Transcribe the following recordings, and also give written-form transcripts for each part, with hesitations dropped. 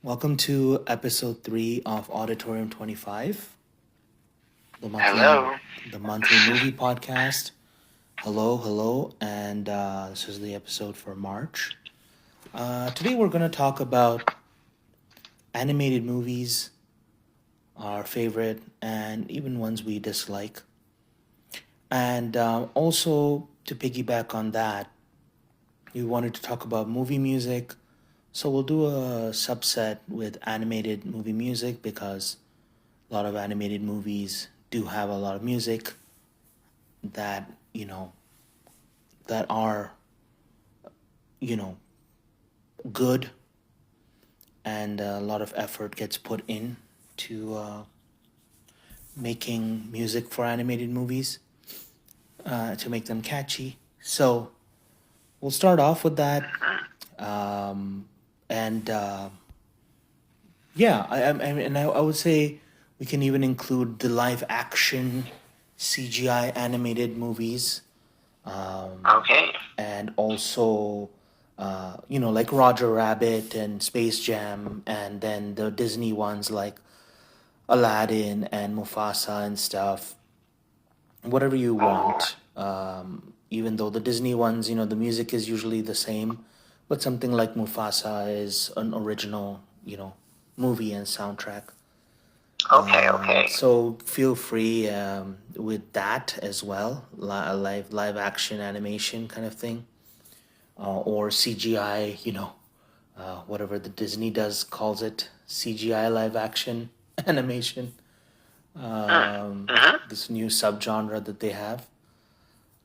Welcome to episode 3 of Auditorium 25, the monthly Hello. the monthly movie podcast. Hello, and this is the episode for March. Today we're going to talk about animated movies, our favorite, and even ones we dislike. And also, to piggyback on that, we wanted to talk about movie music. So we'll do a subset with animated movie music because a lot of animated movies do have a lot of music that that are you know good, and a lot of effort gets put in to making music for animated movies to make them catchy. So we'll start off with that. And yeah, I would say we can even include the live action CGI animated movies, Okay. and also like Roger Rabbit and Space Jam, and then the Disney ones like Aladdin and Mufasa and stuff. Whatever you Oh, want. Even though the Disney ones, the music is usually the same, but something like Mufasa is an original, movie and soundtrack. okay. So feel free with that as well, live action animation kind of thing, or CGI, whatever the Disney does calls it, CGI live action animation. Mm-hmm. This new subgenre that they have.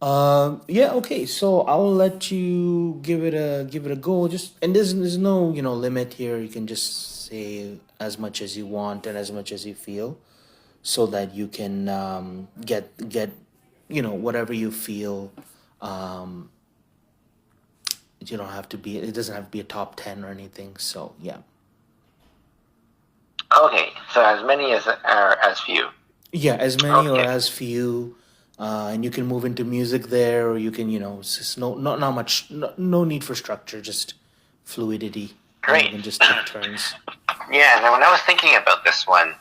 Yeah, okay. So I'll let you give it a go. Just, and there's no limit here. You can just say as much as you want and as much as you feel, so that you can get whatever you feel. Um, you don't have to be. It doesn't have to be a top 10 or anything. So yeah, Okay. So as many as or as few. yeah, as many or Okay. as few. And you can move into music there, or you can, it's just not much, no need for structure, just fluidity, and you Great. can just take turns. Yeah. And when I was thinking about this one,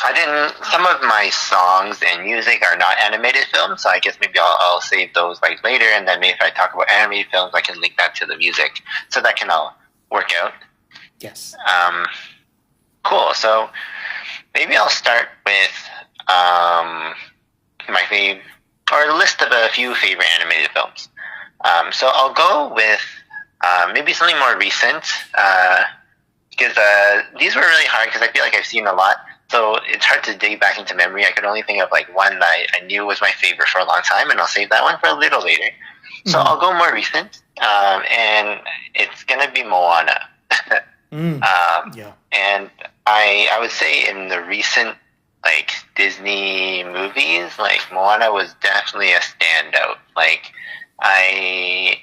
I didn't. Some of my songs and music are not animated films, so I guess maybe I'll save those like later, and then maybe if I talk about animated films, I can link that to the music, so that can all work out. Yes. Um, cool. So maybe I'll start with my favorite, or a list of a few favorite animated films. So I'll go with maybe something more recent, because these were really hard because I feel like I've seen a lot. So it's hard to dig back into memory. I could only think of like one that I knew was my favorite for a long time, and I'll save that one for a little later. So Mm-hmm. I'll go more recent, and it's gonna be Moana. Mm. um, Yeah. and I would say in the recent like Disney movies, like Moana was definitely a standout. Like I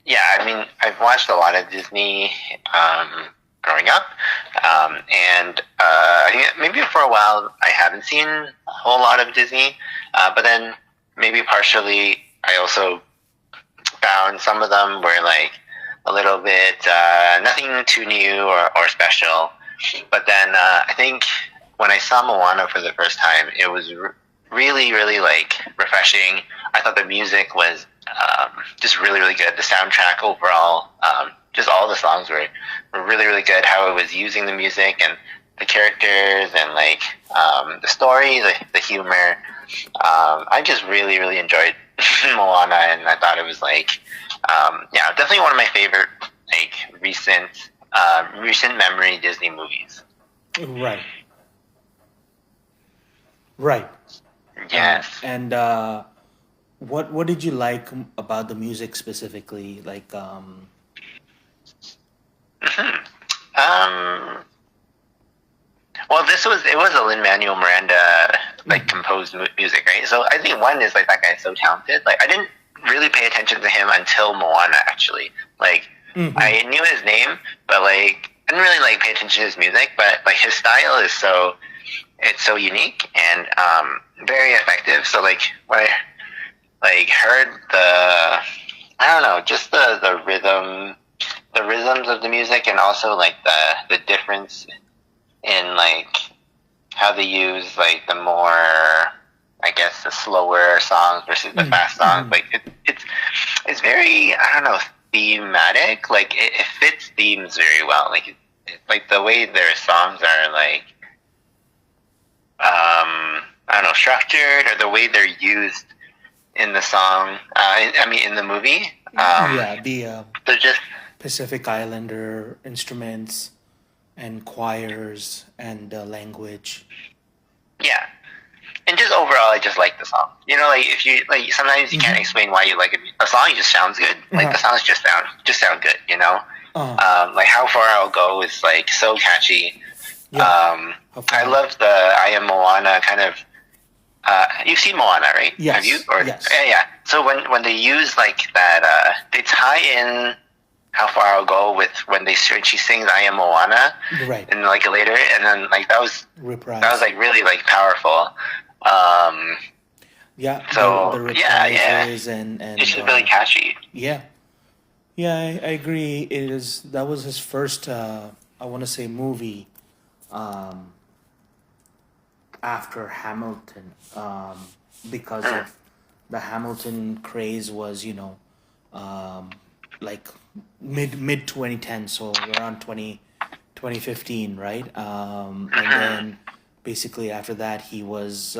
yeah, I mean I've watched a lot of Disney growing up, and I think maybe for a while I haven't seen a whole lot of Disney, but then maybe partially I also found some of them were like a little bit nothing too new or special. But then I think when I saw Moana for the first time, it was really, really like refreshing. I thought the music was just really, really good. The soundtrack overall, just all the songs were really, really good. How it was using the music and the characters and like the story, the humor. I just really, really enjoyed Moana, and I thought it was like, yeah, definitely one of my favorite like recent memory Disney movies. Right. Right. Yes. And what did you like about the music specifically? Like, Um. Well, it was a Lin Manuel Miranda like mhm. composed music, right? So I think one is like that guy's so talented. Like I didn't really pay attention to him until Moana actually. Like Mhm. I knew his name, but like I didn't really like pay attention to his music. But like his style is it's so unique and very effective. So like when I like heard the I don't know, just the rhythm rhythms of the music, and also like the difference in like how they use like the more, I guess, the slower songs versus the fast songs. Like it's very, I don't know, thematic. Like it fits themes very well. Like the way their songs are like I don't know, structured, or the way they're used in the song. I mean, in the movie. Yeah, the They're just Pacific Islander instruments and choirs and language. yeah. And just overall, I just like the song. You know, like if you like, sometimes you can't explain why you like a song. It just sounds good. Like the songs just sound good. You know, like How Far I'll Go is like so catchy. Yeah. I love the I Am Moana kind of. You've seen Moana, right? Yes. Have you? Or, yes. Yeah. So when they use like that, they tie in How Far I'll Go with when she sings I Am Moana, Right. and like later, and then like that was Reprise. like really like powerful. Yeah. So the reprises yeah. and It's just really catchy. Yeah. Yeah, I agree. That was his first I want to say movie after Hamilton, because of the Hamilton craze was, like mid 2010, so around 2015, right? And then basically after that he was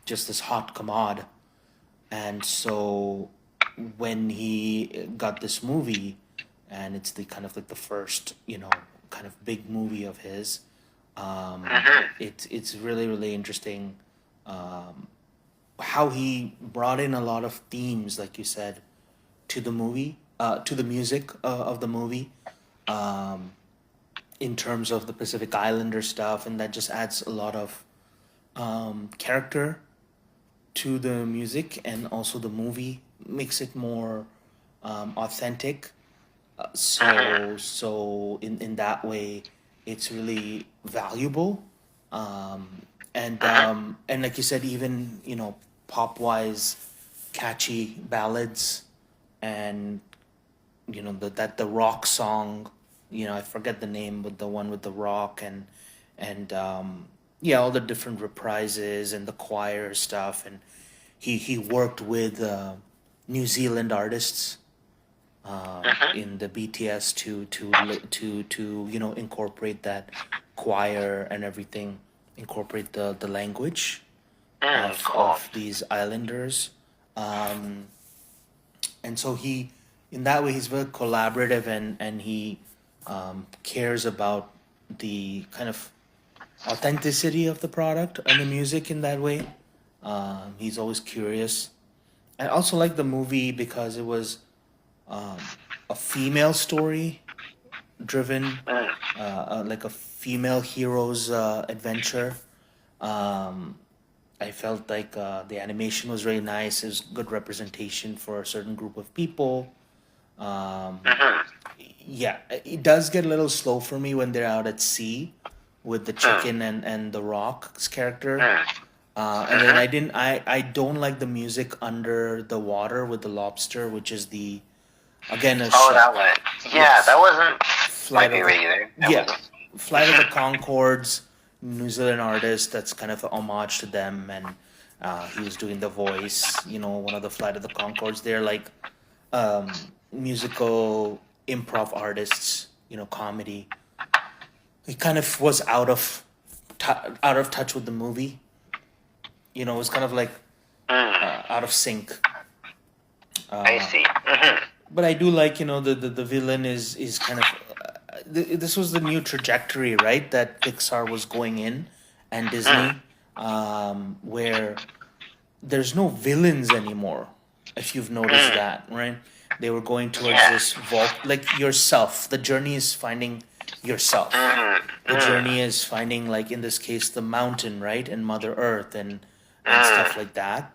just this hot commode, and so when he got this movie, and it's the kind of like the first, kind of big movie of his. It's really really interesting how he brought in a lot of themes, like you said, to the movie, to the music of the movie, in terms of the Pacific Islander stuff, and that just adds a lot of character to the music, and also the movie makes it more authentic. So in that way, it's really valuable, and like you said, even pop wise, catchy ballads, and the rock song, I forget the name, but the one with the rock, and yeah, all the different reprises and the choir stuff, and he worked with New Zealand artists in the BTS to incorporate that choir and everything, incorporate the language of these islanders, and so in that way he's very collaborative, and he cares about the kind of authenticity of the product and the music in that way. He's always curious. I also like the movie because it was a female story driven, like a female hero's adventure. I felt like the animation was really nice. It was good representation for a certain group of people. Yeah, it does get a little slow for me when they're out at sea with the chicken and the Rock's character. And then I don't like the music under the water with the lobster, which is the again a that one. Yeah, yes. that wasn't Flight my of favorite the, either. yeah, Flight of the Conchords, New Zealand artist. That's kind of a homage to them, and he was doing the voice. One of the Flight of the Conchords. They're like musical improv artists. Comedy. He kind of was out of touch with the movie. It was kind of like out of sync. I see. But I do like, the villain is kind of this was the new trajectory, right, that Pixar was going in, and Disney, where there's no villains anymore. If you've noticed that, right? They were going towards this vault, like yourself. The journey is finding yourself. The journey is finding, like in this case, the mountain, right, and Mother Earth, and stuff like that.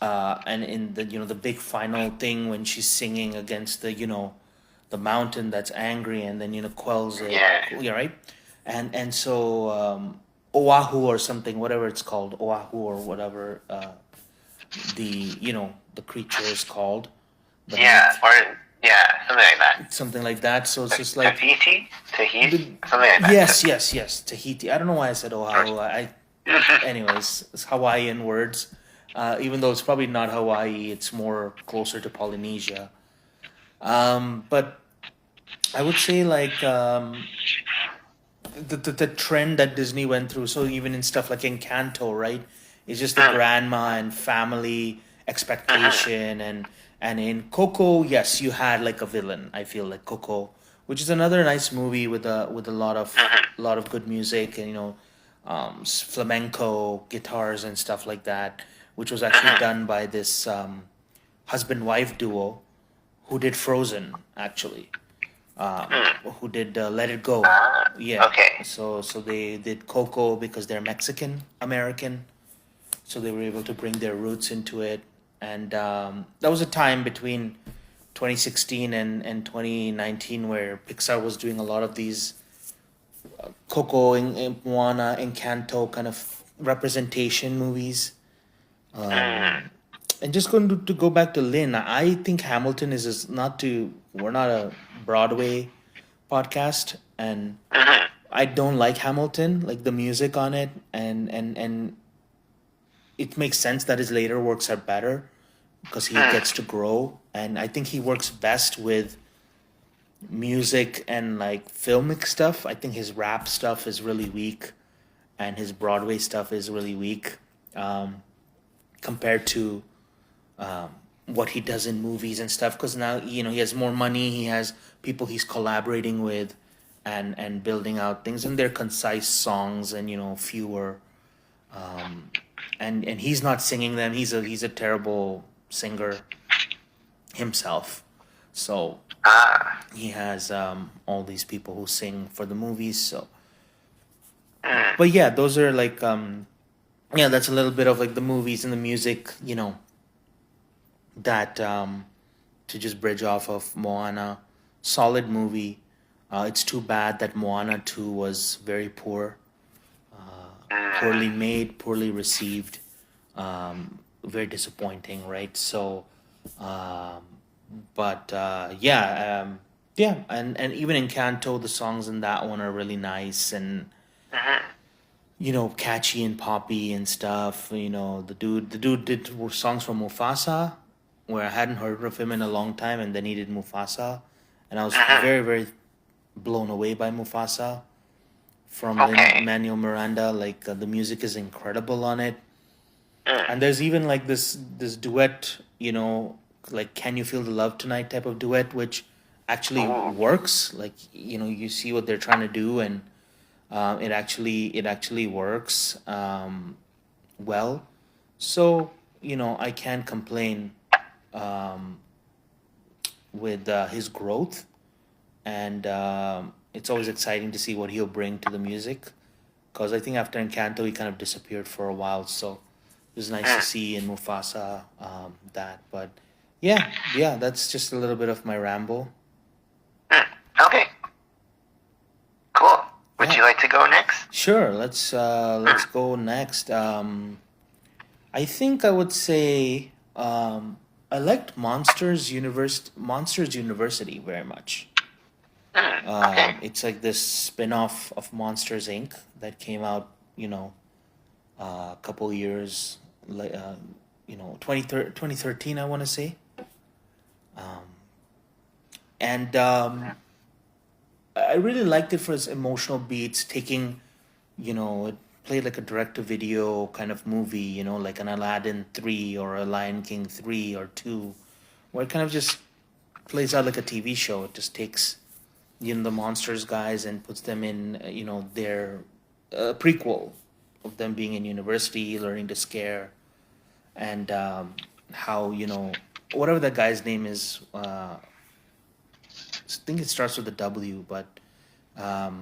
And in the the big final thing when she's singing against the mountain that's angry, and then quells it, yeah, right, and so Oahu or something, whatever it's called, Oahu or whatever the the creature is called. Yeah, or Yeah, something like that. something like that. So it's just like Tahiti? the, Something like that. yes, Tahiti. I don't know why I said Oahu. Anyways, it's Hawaiian words. Even though it's probably not Hawaii, it's more closer to Polynesia. But I would say like the trend that Disney went through. So even in stuff like Encanto, right? It's just the grandma and family expectation, and in Coco, yes, you had like a villain. I feel like Coco, which is another nice movie with a lot of good music and flamenco guitars and stuff like that, which was actually done by this husband wife duo who did Frozen actually, who did Let It Go. Yeah. Okay. So they did Coco because they're Mexican American, so they were able to bring their roots into it. And that was a time between 2016 and 2019 where Pixar was doing a lot of these Coco and Moana, Encanto kind of representation movies. And just going to go back to Lynn, I think Hamilton is not to, we're not a Broadway podcast, and I don't like Hamilton, like the music on it, and it makes sense that his later works are better because he gets to grow, and I think he works best with music and like filmic stuff. I think his rap stuff is really weak, and his Broadway stuff is really weak compared to what he does in movies and stuff. Because now he has more money, he has people he's collaborating with, and building out things, and they're concise songs and fewer. And he's not singing them. He's a terrible singer himself. So he has all these people who sing for the movies. So, but yeah, those are like that's a little bit of like the movies and the music, that to just bridge off of Moana. Solid movie. It's too bad that Moana 2 was very poor, poorly made, poorly received, very disappointing, right? So, but yeah, and even in Canto, the songs in that one are really nice and catchy and poppy and stuff. The dude did songs for Mufasa, where I hadn't heard of him in a long time, and then he did Mufasa, and I was very, very blown away by Mufasa from Lin-Manuel Miranda. Like the music is incredible on it, and there's even like this duet, like "Can You Feel the Love Tonight" type of duet, which actually works. Like you see what they're trying to do, and it actually works well. So I can't complain with his growth, and it's always exciting to see what he'll bring to the music. Because I think after Encanto, he kind of disappeared for a while. So it was nice to see in Mufasa that. But yeah, that's just a little bit of my ramble. Okay. Cool. Would you like to go next? Sure. Let's go next. I think I would say I liked Monsters University very much. Okay. It's like this spin-off of Monsters Inc. that came out, a couple years, 2013, I want to say. And I really liked it for its emotional beats, taking, it played like a direct-to-video kind of movie, like an Aladdin 3 or a Lion King 3 or 2, where it kind of just plays out like a TV show. It just takes, the monsters guys and puts them in, their prequel of them being in university, learning to scare, and how, whatever that guy's name is, I think it starts with a W, but the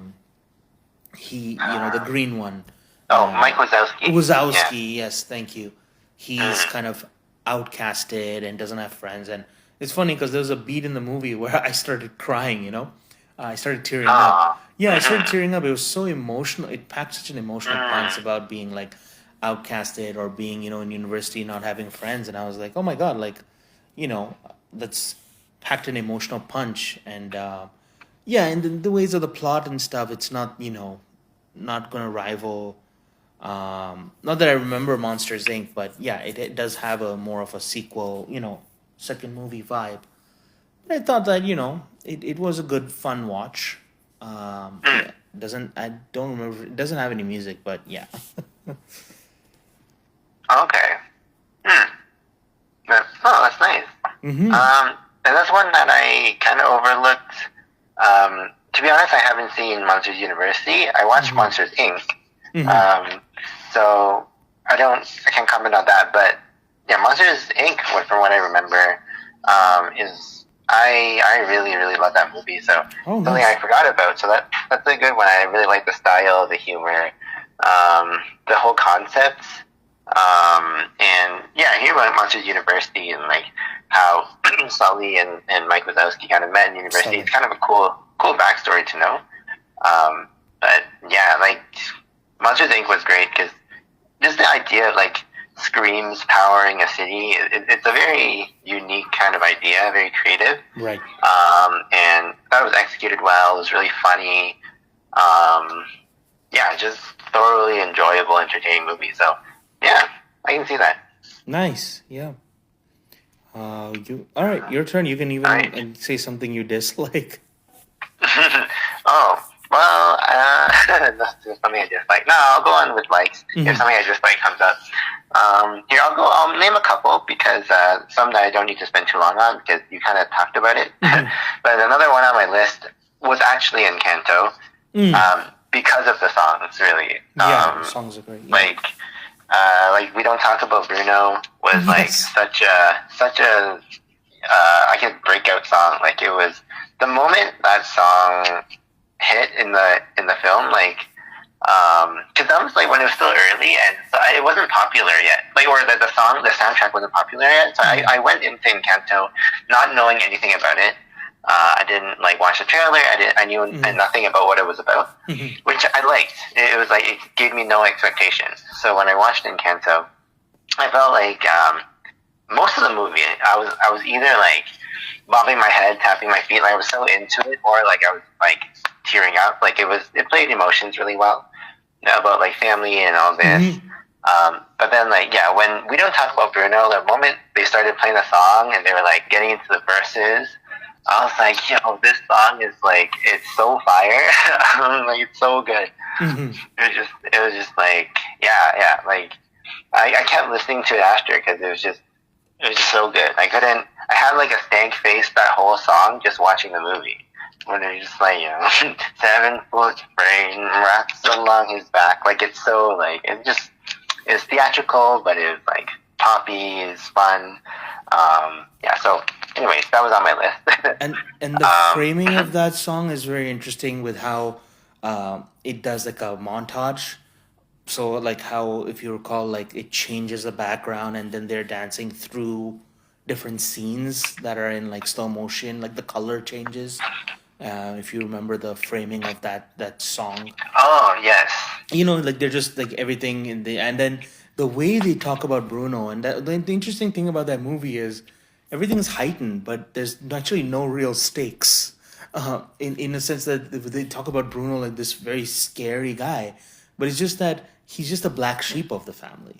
green one. Mike Wazowski. Wazowski, yes, thank you. He's kind of outcasted and doesn't have friends. And it's funny because there was a beat in the movie where I started crying, I started tearing up. Yeah, I started tearing up. It was so emotional. It packed such an emotional punch about being like outcasted or being, in university not having friends. And I was like, oh my God, like, that's packed an emotional punch, and yeah, and the ways of the plot and stuff, it's not, not gonna rival. Not that I remember Monsters Inc., but yeah, it does have a more of a sequel, second movie vibe. But I thought that it was a good fun watch. Mm, Yeah, doesn't I don't remember, it doesn't have any music, but yeah. okay. Hmm. That's nice. Mm-hmm. And that's one that I kind of overlooked. To be honest, I haven't seen Monsters University. I watched Mm-hmm. Monsters Inc. Mm-hmm. So I can't comment on that. But yeah, Monsters Inc. From what I remember, is I really really love that movie. So Oh, something I nice. forgot about. So that's a good one. I really like the style, the humor, the whole concept. And yeah, I hear about Monsters University and like how Sully and Mike Wazowski kind of met in university. Solid. It's kind of a cool backstory to know. But yeah, like Monsters Inc. was great because just the idea of like screams powering a city, it's a very unique kind of idea, very creative. Right. And I thought it was executed well. It was really funny. Um, yeah, just thoroughly enjoyable, entertaining movie. So yeah, I can see that. Nice. Yeah. You all right? Your turn. You can All even right. say something you dislike. Oh, well, that's just something I dislike. No, I'll go on with likes if Mm-hmm. something I dislike comes up. Here, I'll name a couple because some that I don't need to spend too long on because you kind of talked about it. Mm-hmm. But another one on my list was actually Encanto Mm. because of the songs, really. Yeah, songs are great. Yeah. Like We Don't Talk About Bruno was like Yes. such a I guess breakout song. Like it was the moment that song hit in the film, like because that was like when it was still early and so it wasn't popular yet. Like or the soundtrack wasn't popular yet. So Mm-hmm. I went into Encanto not knowing anything about it. I didn't like watch the trailer. I knew Mm-hmm. nothing about what it was about, Mm-hmm. which I liked. It was like it gave me no expectations. So when I watched Encanto, I felt like most of the movie, I was either like bobbing my head, tapping my feet, like I was so into it, or like I was like tearing up. Like it played emotions really well, about like family and all this. Mm-hmm. But then like yeah, when We Don't Talk About Bruno, the moment they started playing the song and they were like getting into the verses, I was like, yo, this song is like it's so fire, like it's so good. Mm-hmm. It was just like yeah, like I kept listening to it after because it was just so good. I had like a stank face that whole song just watching the movie. When they're just like, 7 foot frame wraps along his back. Like it's so like it's theatrical, but it's like poppy, it's fun. Yeah. So, anyways, that was on my list. And the framing of that song is very interesting with how it does like a montage. So like how if you recall, like it changes the background and then they're dancing through different scenes that are in like slow motion, like the color changes. If you remember the framing of that song, Oh yes. like they're just like everything in the and then the way they talk about Bruno and the interesting thing about that movie is everything is heightened, but there's actually no real stakes. In a sense that they talk about Bruno like this very scary guy, but it's just that he's just a black sheep of the family.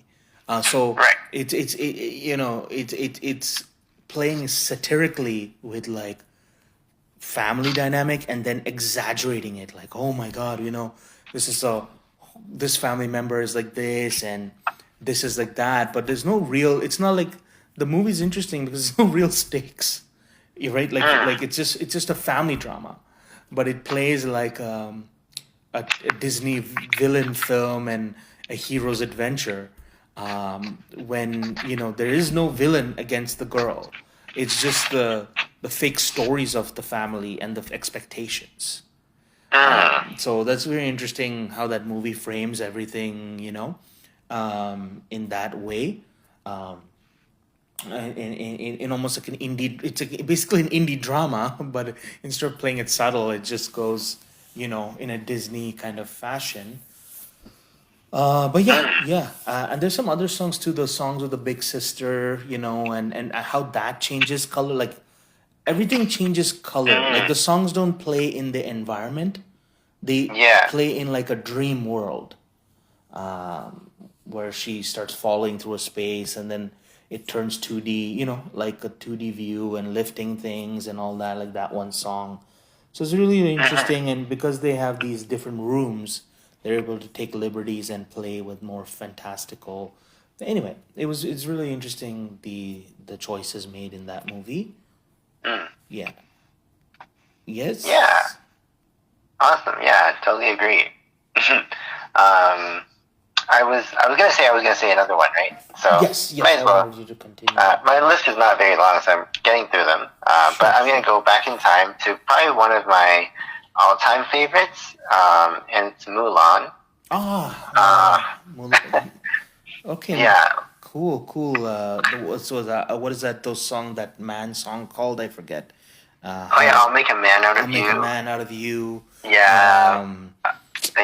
So Right. it's playing satirically with like family dynamic and then exaggerating it like, oh my god, this is a this family member is like this and this is like that, but there's no real, it's not like the movie's interesting because there's no real stakes. You're right, like it's just a family drama, but it plays like a Disney villain film and a hero's adventure, when there is no villain against the girl. It's just the fake stories of the family and the expectations. Mm. So that's very interesting how that movie frames everything, in that way. Um, in almost like an indie, it's basically an indie drama, but instead of playing it subtle, it just goes, in a Disney kind of fashion. But yeah, yeah, and there's some other songs too. The songs with the big sister, and how that changes color. Like everything changes color. Like the songs don't play in the environment; they Yeah. play in like a dream world, where she starts falling through a space, and then it turns 2D. Like a 2D view and lifting things and all that. Like that one song. So it's really interesting, and because they have these different rooms, they're able to take liberties and play with more fantastical. Anyway, it's really interesting the choices made in that movie. Mm. Yeah. Yeah. Yes. Awesome. Yeah, I totally agree. I was gonna say another one, right? So Yes. might Yes. as I well. wanted you to continue. My list is not very long, so I'm getting through them. Sure. But I'm gonna go back in time to probably one of my all-time favorites, and it's Mulan. Mulan. Okay. Yeah. Cool. Cool. So that what is that? Those song, that man song called? I forget. Oh yeah, I'll make a man out I'll of make a you. man out of you. Yeah. Um, I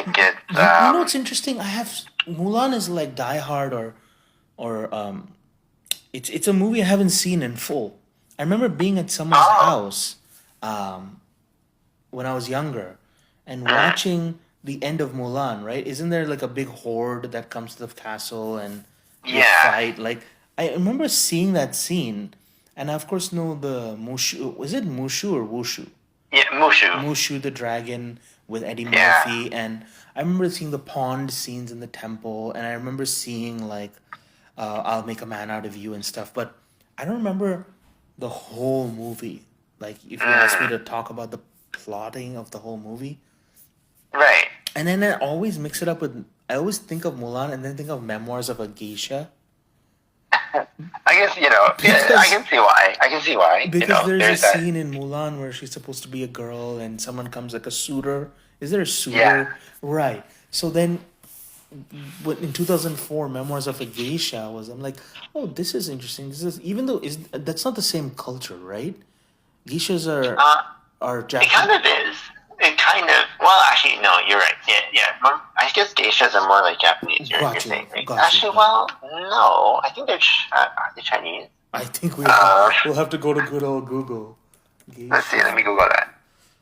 think it's you know what's interesting? I have Mulan is like Die Hard, or it's a movie I haven't seen in full. I remember being at someone's oh. house, when I was younger, and Mm. watching the end of Mulan. Right? Isn't there like a big horde that comes to the castle and they Yeah. fight? Like I remember seeing that scene, and I of course know the Mushu. Was it Mushu or Wushu? Yeah, Mushu. Mushu the dragon with Eddie Yeah. Murphy, and I remember seeing the pond scenes in the temple, and I remember seeing like I'll make a man out of you and stuff, but I don't remember the whole movie. Like if you ask me Mm. to talk about the plotting of the whole movie, Right. and then I always mix it up with, I always think of Mulan and then think of Memoirs of a Geisha. I guess yeah, I Because can see why. I can see why. because there's a There's that. scene in Mulan where she's supposed to be a girl and someone comes like a suitor. Is there a suitor? Yeah. Right. So then in 2004 Memoirs of a Geisha was, I'm like, oh, this is interesting. This is, even though is that's not the same culture, right? Geishas Uh, are it kind Japanese. of is. It kind of. Well, actually, no. You're right. Yeah, yeah. I guess geishas are more like Japanese. You're Got saying, you. right? Got you. Actually, well, no. I think are they Chinese? I think Uh, we'll have to go to good old Google. let's see. Let Geisha. me Google that.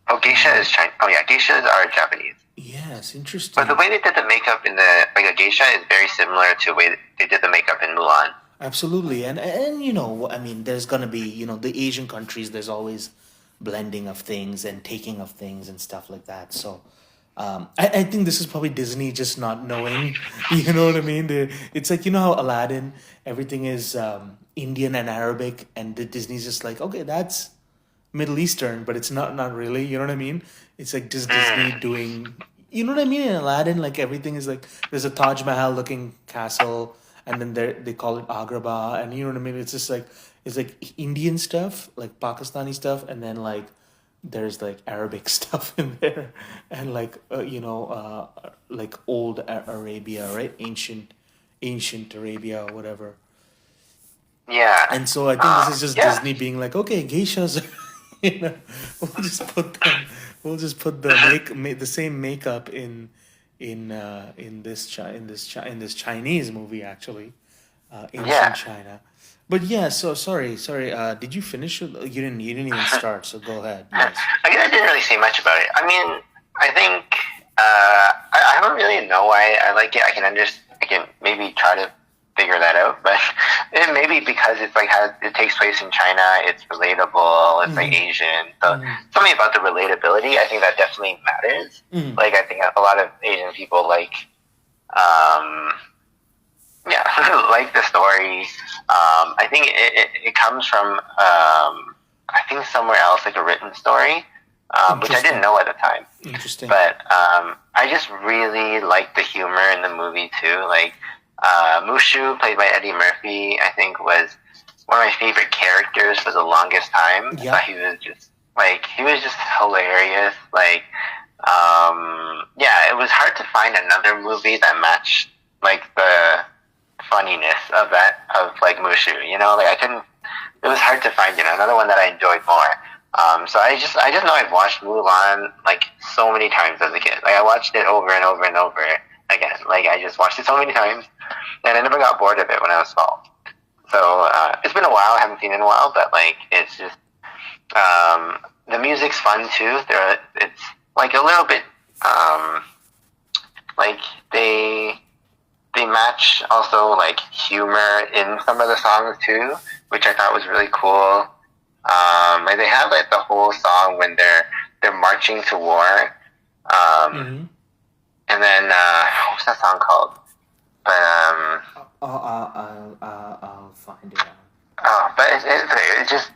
Oh, geisha is Chinese. Oh yeah, geishas are Japanese. Yes, But the interesting. way they did the makeup in the like a geisha is very similar to the way they did the makeup in Mulan. Absolutely, and I mean, there's gonna be, the Asian countries. There's always blending of things and taking of things and stuff like that. So, I think this is probably Disney just not knowing. You know what I mean? It's like, how Aladdin, everything is Indian and Arabic, and Disney's just like, okay, that's Middle Eastern, but it's not really. You know what I mean? It's like just Disney doing. You know what I mean? In Aladdin, like everything is like there's a Taj Mahal looking castle, and then they call it Agrabah, and you know what I mean? It's just like it's like Indian stuff, like Pakistani stuff, and then like there's like Arabic stuff in there, and like like old Arabia, right? Ancient Arabia or whatever. Yeah. And so I think this is just Yeah. Disney being like, okay, geishas, you know, we'll just put them, we'll just put the the same makeup in this Chinese movie, actually, Yeah. ancient China. But yeah, so sorry. Did you finish? You didn't even start. So go ahead. Yes. I guess I didn't really say much about it. I mean, I think I don't really know why I like it. I can maybe try to figure that out, but it maybe because it's like how it takes place in China. It's relatable. It's like Asian, so something about the relatability. I think that definitely matters. Mm. Like I think a lot of Asian people like. Yeah, like the story. I think it comes from I think somewhere else, like a written story, which I didn't know at the time. Interesting. But I just really liked the humor in the movie too. Like Mushu, played by Eddie Murphy, I think was one of my favorite characters for the longest time. Yeah. He was just hilarious. Like yeah, it was hard to find another movie that matched like the funniness of like Mushu, like I couldn't. It was hard to find, another one that I enjoyed more. So I just know I've watched Mulan like so many times as a kid. Like I watched it over and over and over again. Like I just watched it so many times, and I never got bored of it when I was small. So it's been a while. I haven't seen it in a while, but like it's just The music's fun too. It's like a little bit um, like they match also like humor in some of the songs too, which I thought was really cool. Like they have like the whole song when they're marching to war, Mm-hmm. and then what's that song called? But I'll find it out. it's just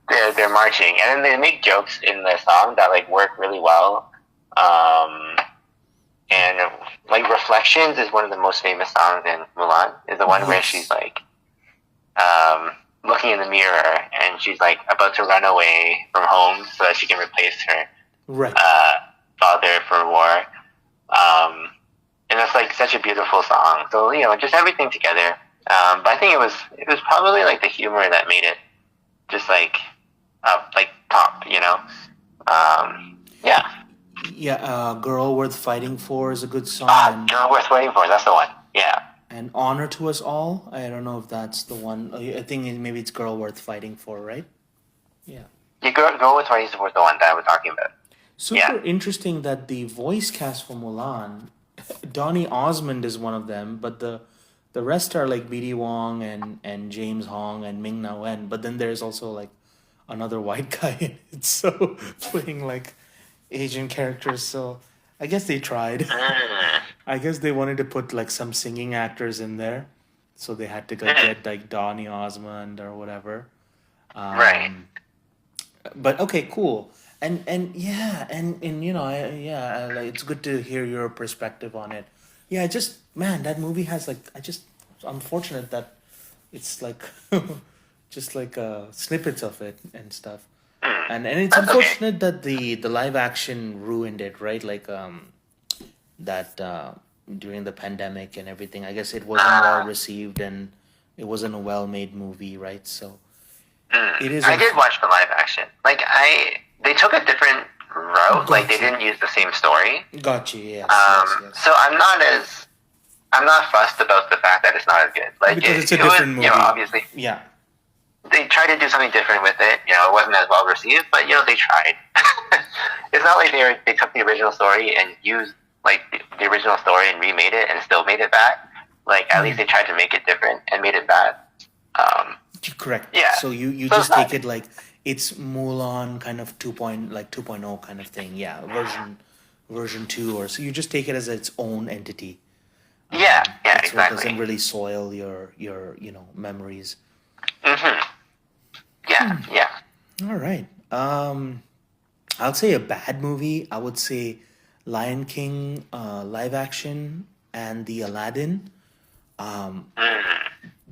they're marching, and then they make jokes in the song that like work really well. Um, and like Reflections is one of the most famous songs in Mulan. Is the one where she's Yes. like um, looking in the mirror and she's like about to run away from home so that she can replace her Right. uh, father for war. And that's like such a beautiful song. So just everything together. But I think it was probably like the humor that made it just like top. Yeah. Yeah, Girl Worth Fighting For is a good song, Girl Worth Waiting For. That's the one. Yeah. and Honor to Us All. I don't know if that's the one. I think maybe it's Girl Worth Fighting For, right? Yeah. You Girl Worth Waiting For the one that I was talking about. Yeah. Super interesting that the voice cast for Mulan, Donny Osmond is one of them, but the rest are like BD Wong and James Hong and Ming Na Wen. But then there's also like another white guy in it, so playing like Asian characters. So I guess they tried. Mm, I guess they wanted to put like some singing actors in there, so they had to mm, get like Donny Osmond or whatever. right. Um, but okay, cool. And yeah, and like, it's good to hear your perspective on it. Yeah, just man, that movie has like I'm fortunate that it's like just like snippets of it and stuff. Mm, And it's that's okay. unfortunate that the live action ruined it, right? Like that during the pandemic and everything. I guess it wasn't well Uh, received and it wasn't a well made movie, right? So it is I did watch the live action. Like they took a different route. Like they gotcha. didn't use the same story. Gotcha. Yes, yes, yes. So I'm not fussed about the fact that it's not as good. Like Because it's a it was, different movie. obviously Yeah. they tried to do something different with it. It wasn't as well received, but they tried. It's not like they took the original story and used like the original story and remade it and still made it bad. Like at least Mm. they tried to make it different and made it bad. Um, Correct. yeah, So you so it's just take not. it like it's Mulan kind of 2.0 kind of thing. Yeah, version 2 or so you just take it as its own entity. Yeah, yeah, So it doesn't exactly. really soil your memories. Hmm. Yeah, yeah. All right. I'll say a bad movie. I would say Lion King live action and the Aladdin. Mm,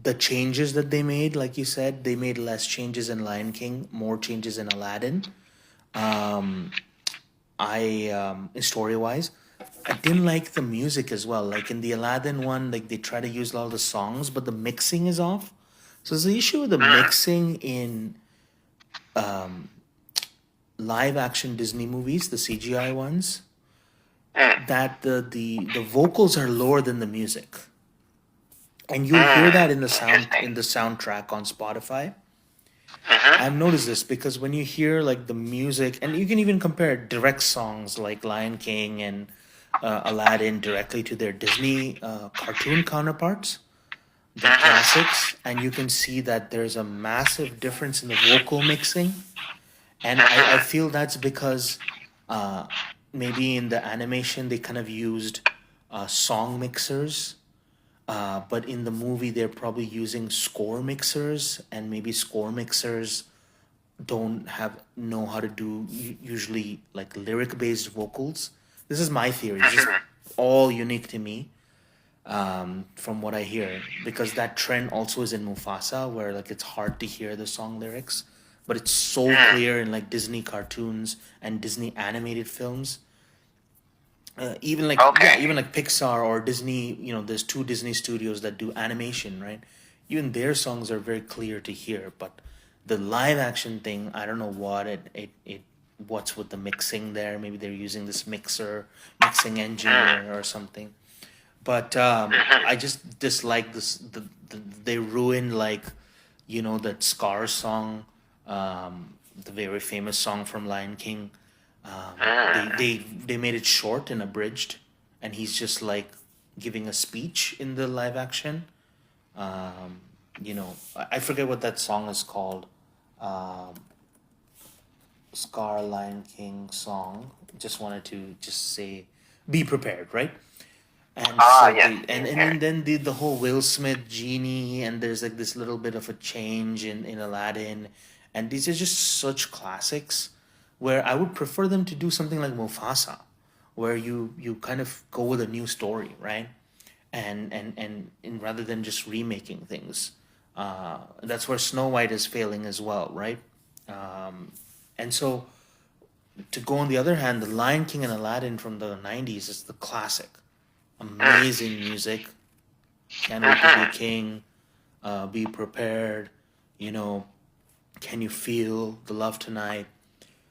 The changes that they made, like you said, they made less changes in Lion King, more changes in Aladdin. I story wise, I didn't like the music as well. Like in the Aladdin one, like they try to use all the songs, but the mixing is off. So there's the issue with the mm, mixing in live action Disney movies, the CGI ones, mm, that the vocals are lower than the music. And you'll hear that in interesting. the soundtrack on Spotify. Hmm. I've noticed this because when you hear like the music, and you can even compare direct songs like Lion King and Aladdin directly to their Disney cartoon counterparts, the Hmm. classics, and you can see that there's a massive difference in the vocal mixing. And I Hmm. feel that's because uh, maybe in the animation they kind of used song mixers, but in the movie they're probably using score mixers, and maybe score mixers don't have know how to do usually like lyric based vocals. This is my theory. It's just Hmm. all unique to me from what I hear, because that trend also is in Mufasa, where like it's hard to hear the song lyrics, but it's so Mm, clear in like Disney cartoons and Disney animated films. Even like yeah, okay. even like Pixar or Disney. There's two Disney studios that do animation, right? Even their songs are very clear to hear, but the live action thing, I don't know what what's with the mixing there. Maybe they're using this mixing Mm, engineer or something. But hmm. I just dislike this. They ruined like that Scar song the very famous song from Lion King. Mm. They made it short and abridged, and he's just like giving a speech in the live action. Um, I forget what that song is called. Um, Scar Lion King song. Just wanted to just say, be prepared, right? And Ah, so yes, the same and here. then the whole Will Smith genie, and there's like this little bit of a change in Aladdin, and these are just such classics where I would prefer them to do something like Mufasa, where you kind of go with a new story, right? And rather than just remaking things, that's where Snow White is failing as well, right? And so to go on the other hand, The Lion King and Aladdin from the '90s is the classic, Mm. amazing music. Can't wait to be a Mm-hmm. king. Be prepared. You know, can you feel the love tonight?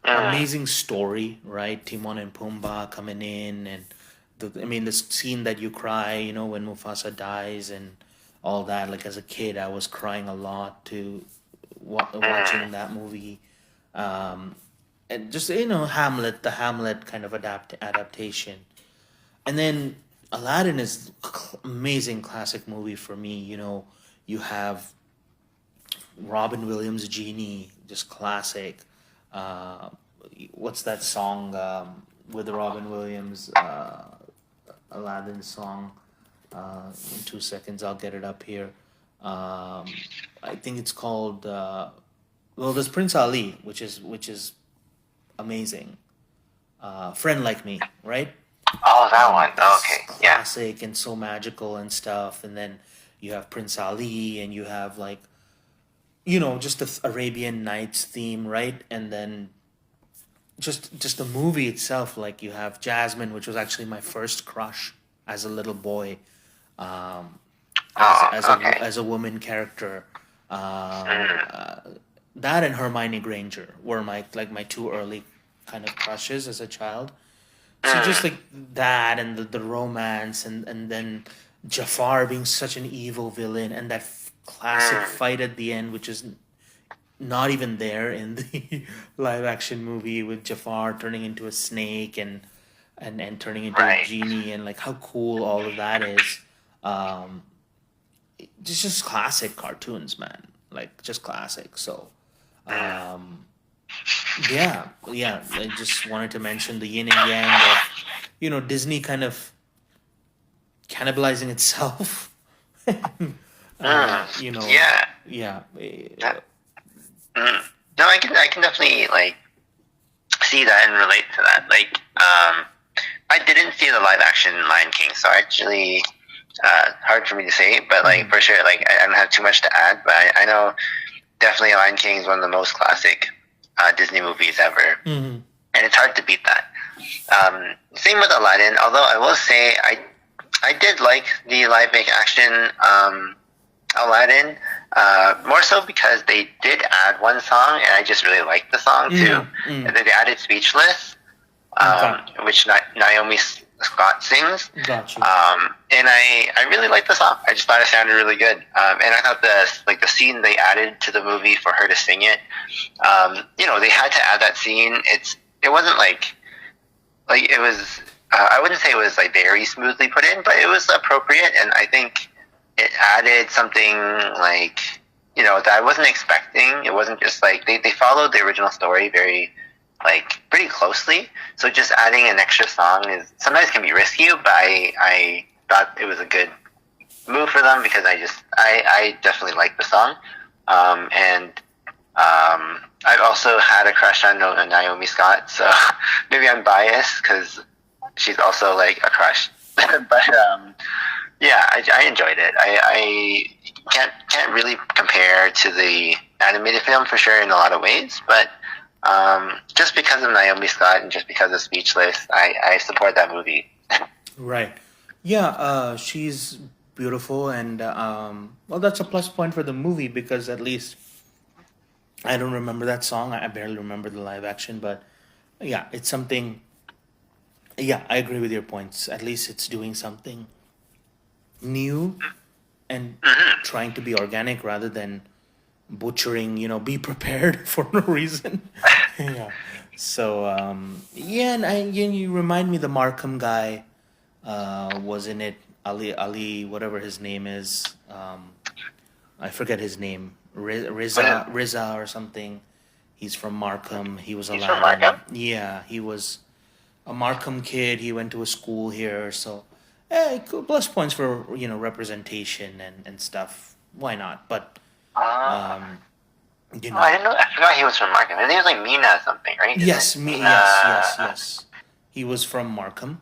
Mm. Amazing story, right? Timon and Pumbaa coming in, and the scene that you cry, when Mufasa dies and all that. Like as a kid, I was crying a lot to Mm. watching that movie. And just Hamlet, the Hamlet kind of adaptation, and then Aladdin is amazing classic movie for me. You have Robin Williams Genie, just classic. Uh, what's that song with Robin Williams? Aladdin song. In 2 seconds, I'll get it up here. I think it's called. Well, there's Prince Ali, which is amazing. Friend Like Me, right? Oh, that one. That's Okay. Yeah. classic and so magical and stuff. And then you have Prince Ali, and you have like just the Arabian Nights theme, right? And then just the movie itself, like you have Jasmine, which was actually my first crush as a little boy, um, Oh, okay. as a woman character. Um, Mm. uh, that and Hermione Granger were my two early kind of crushes as a child. So just Mm. like that and the romance, and then Jafar being such an evil villain, and that classic Mm. fight at the end, which is not even there in the live action movie, with Jafar turning into a snake and turning into a Right. genie, and like how cool all of that is. Um, just classic cartoons, man. Like just classic. So Mm. um, yeah, yeah. I just wanted to mention the yin and yang of Disney kind of cannibalizing itself. uh, Mm. you know, Yeah. yeah, That, mm. No, I can definitely like see that and relate to that. Like, I didn't see the live action Lion King, so actually, hard for me to say. But like mhm, for sure, like I don't have too much to add. But I know definitely Lion King is one of the most classic Disney movies ever, mhm, and it's hard to beat that. Same with Aladdin. Although I will say I did like the live action Aladdin, more so because they did add one song, and I just really liked the song too. mhm, mhm. And then they added "Speechless," Okay, which Naomi Scott sings, got you. and I really liked the song. I just thought it sounded really good, and I thought the scene they added to the movie for her to sing it, they had to add that scene. It wasn't like it was. I wouldn't say it was like very smoothly put in, but it was appropriate, and I think it added something like that I wasn't expecting. It wasn't just like they followed the original story very like pretty closely. So just adding an extra song is sometimes can be risky, but I thought it was a good move for them because I definitely like the song, and I've also had a crush on Naomi Scott, so maybe I'm biased because she's also like a crush. But yeah, I enjoyed it. I can't really compare to the animated film for sure in a lot of ways, but just because of Naomi Scott and just because of Speechless, I support that movie. Right. Yeah, she's beautiful, and well, that's a plus point for the movie because at least I don't remember that song. I barely remember the live action, but yeah, it's something. Yeah, I agree with your points. At least it's doing something new and Hmm. trying to be organic rather than butchering, be prepared for no reason. Yeah. So yeah, and you remind me the Markham guy was in it. Ali, whatever his name is. I forget his name. But Riza or something. He's from Markham. He was he's from Markham. Aladdin. Yeah, he was a Markham kid. He went to a school here, so plus points for representation and stuff. Why not? But Uh, um, oh, I didn't know. I forgot he was from Markham. His name was like Mina or something, right? Isn't it? yes, me, Mina yes. He was from Markham,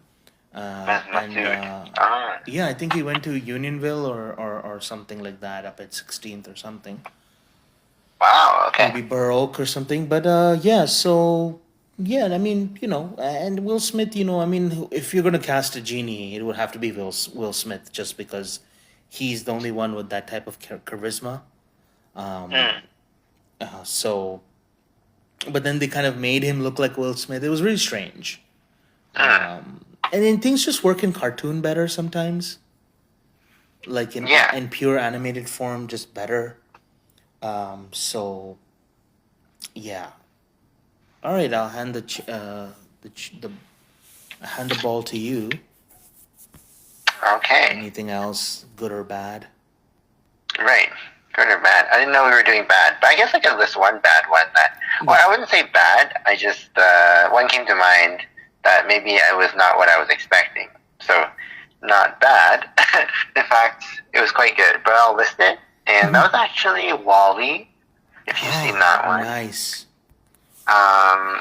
and Masood. Ah, yeah, I think he went to Unionville or something like that up at 16th or something. wow. Okay. Maybe Baroque or something. But yeah, so yeah, I mean, and Will Smith, I mean, if you're gonna cast a genie, it would have to be Will Smith, just because he's the only one with that type of charisma. Um, Mm, so, but then they kind of made him look like Will Smith. It was really strange. mm, And then things just work in cartoon better sometimes, like yeah. in pure animated form, just better. So yeah. All right, I'll hand the I hand the ball to you. Okay. Anything else, good or bad? Right. Good or bad? I didn't know we were doing bad, but I guess I could list one bad one that. Well, I wouldn't say bad. I just one came to mind that maybe it was not what I was expecting. So, not bad. In fact, it was quite good. But I'll list it, and that was actually Wally. If you've seen that one. Nice. Um,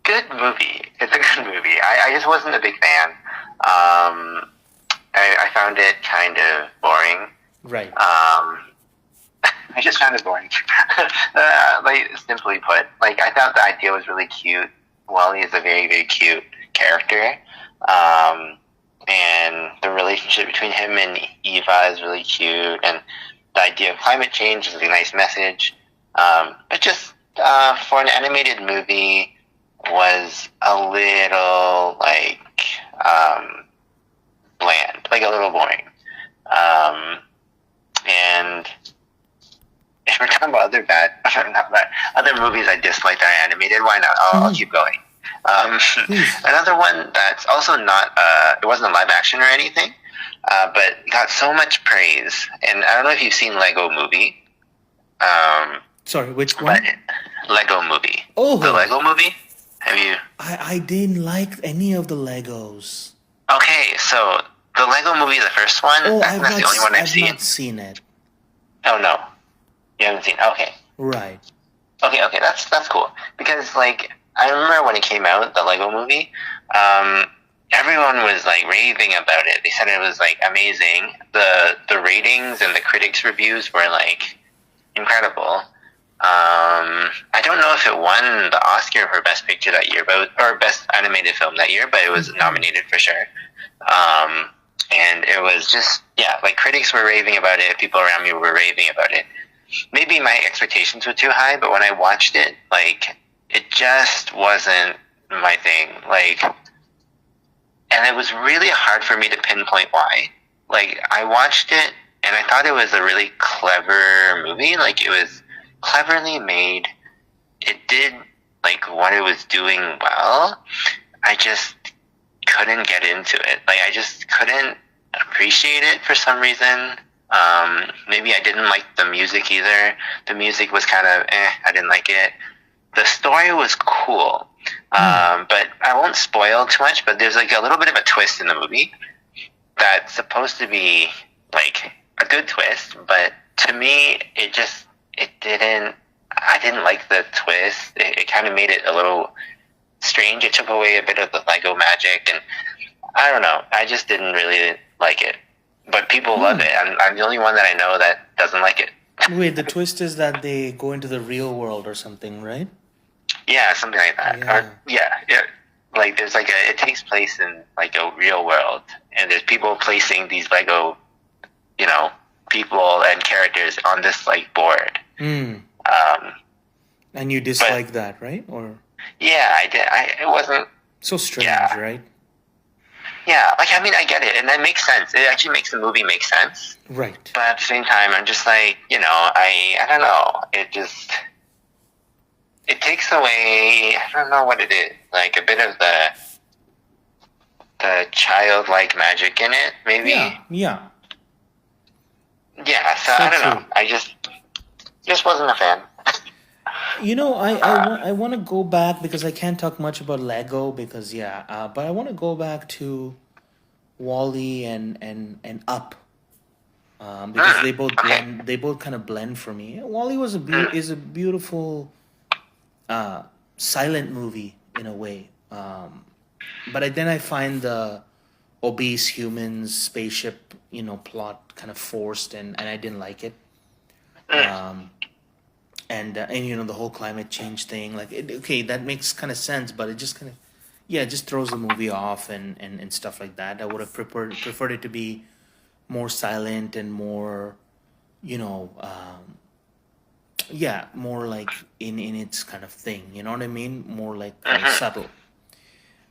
Good movie. It's a good movie. I just wasn't a big fan. I found it kind of boring. Right. I just found it boring. Like, simply put, like, I thought the idea was really cute. Wally is a very, very cute character. And the relationship between him and Eva is really cute. And the idea of climate change is a nice message. But just for an animated movie, was a little bland, like a little boring. And if we're talking about other movies I dislike that are animated, why not? I'll keep going. Another one that's also not, it wasn't a live action or anything, but got so much praise. And I don't know if you've seen Lego Movie. Sorry, which one? Lego Movie. Oh, the Lego Movie. Have you? I didn't like any of the Legos. Okay, so the Lego Movie, the first one. Oh, that's the only one I've seen. not seen it. Oh no, you haven't seen. Okay. Right. Okay, that's cool because like I remember when it came out, the Lego Movie. Everyone was like raving about it. They said it was like amazing. The ratings and the critics' reviews were like incredible. I don't know if it won the Oscar for Best Picture that year, or Best Animated Film that year, but it was nominated for sure. And it was just, yeah, like critics were raving about it, people around me were raving about it. Maybe my expectations were too high, but when I watched it, like, it just wasn't my thing. Like, and it was really hard for me to pinpoint why. Like, I watched it, and I thought it was a really clever movie. Like, it was cleverly made. It did like what it was doing well. I just couldn't get into it. Like I just couldn't appreciate it for some reason. Maybe I didn't like the music either. The music was kind of I didn't like it. The story was cool. But I won't spoil too much, but there's like a little bit of a twist in the movie that's supposed to be like a good twist, but to me I didn't like the twist. It kind of made it a little strange. It took away a bit of the Lego magic, and I don't know. I just didn't really like it. But people love it. I'm the only one that I know that doesn't like it. Wait, the twist is that they go into the real world or something, right? Yeah, something like that. Yeah. Or, yeah. Like there's like it takes place in like a real world, and there's people placing these Lego, people and characters on this like board. And you dislike that, right? Or yeah, I did. It wasn't so strange, yeah. right? yeah, like I mean, I get it, and that makes sense. It actually makes the movie make sense. Right. But at the same time, I'm just like, I don't know. It takes away. I don't know what it is. Like a bit of the childlike magic in it, maybe. Yeah, yeah. Yeah. So So I don't know. true. I just wasn't a fan. I want to go back because I can't talk much about Lego because yeah, but I want to go back to Wally and Up, because they both Okay. blend. They both kind of blend for me. Wally was is a beautiful uh, silent movie in a way, but then I find the obese humans spaceship plot kind of forced and I didn't like it. Um, and the whole climate change thing, like okay, that makes kind of sense, but it just kind of yeah, it just throws the movie off and stuff like that. I would have preferred it to be more silent and more, you know, yeah, more like in its kind of thing. You know what I mean? More like kind of subtle.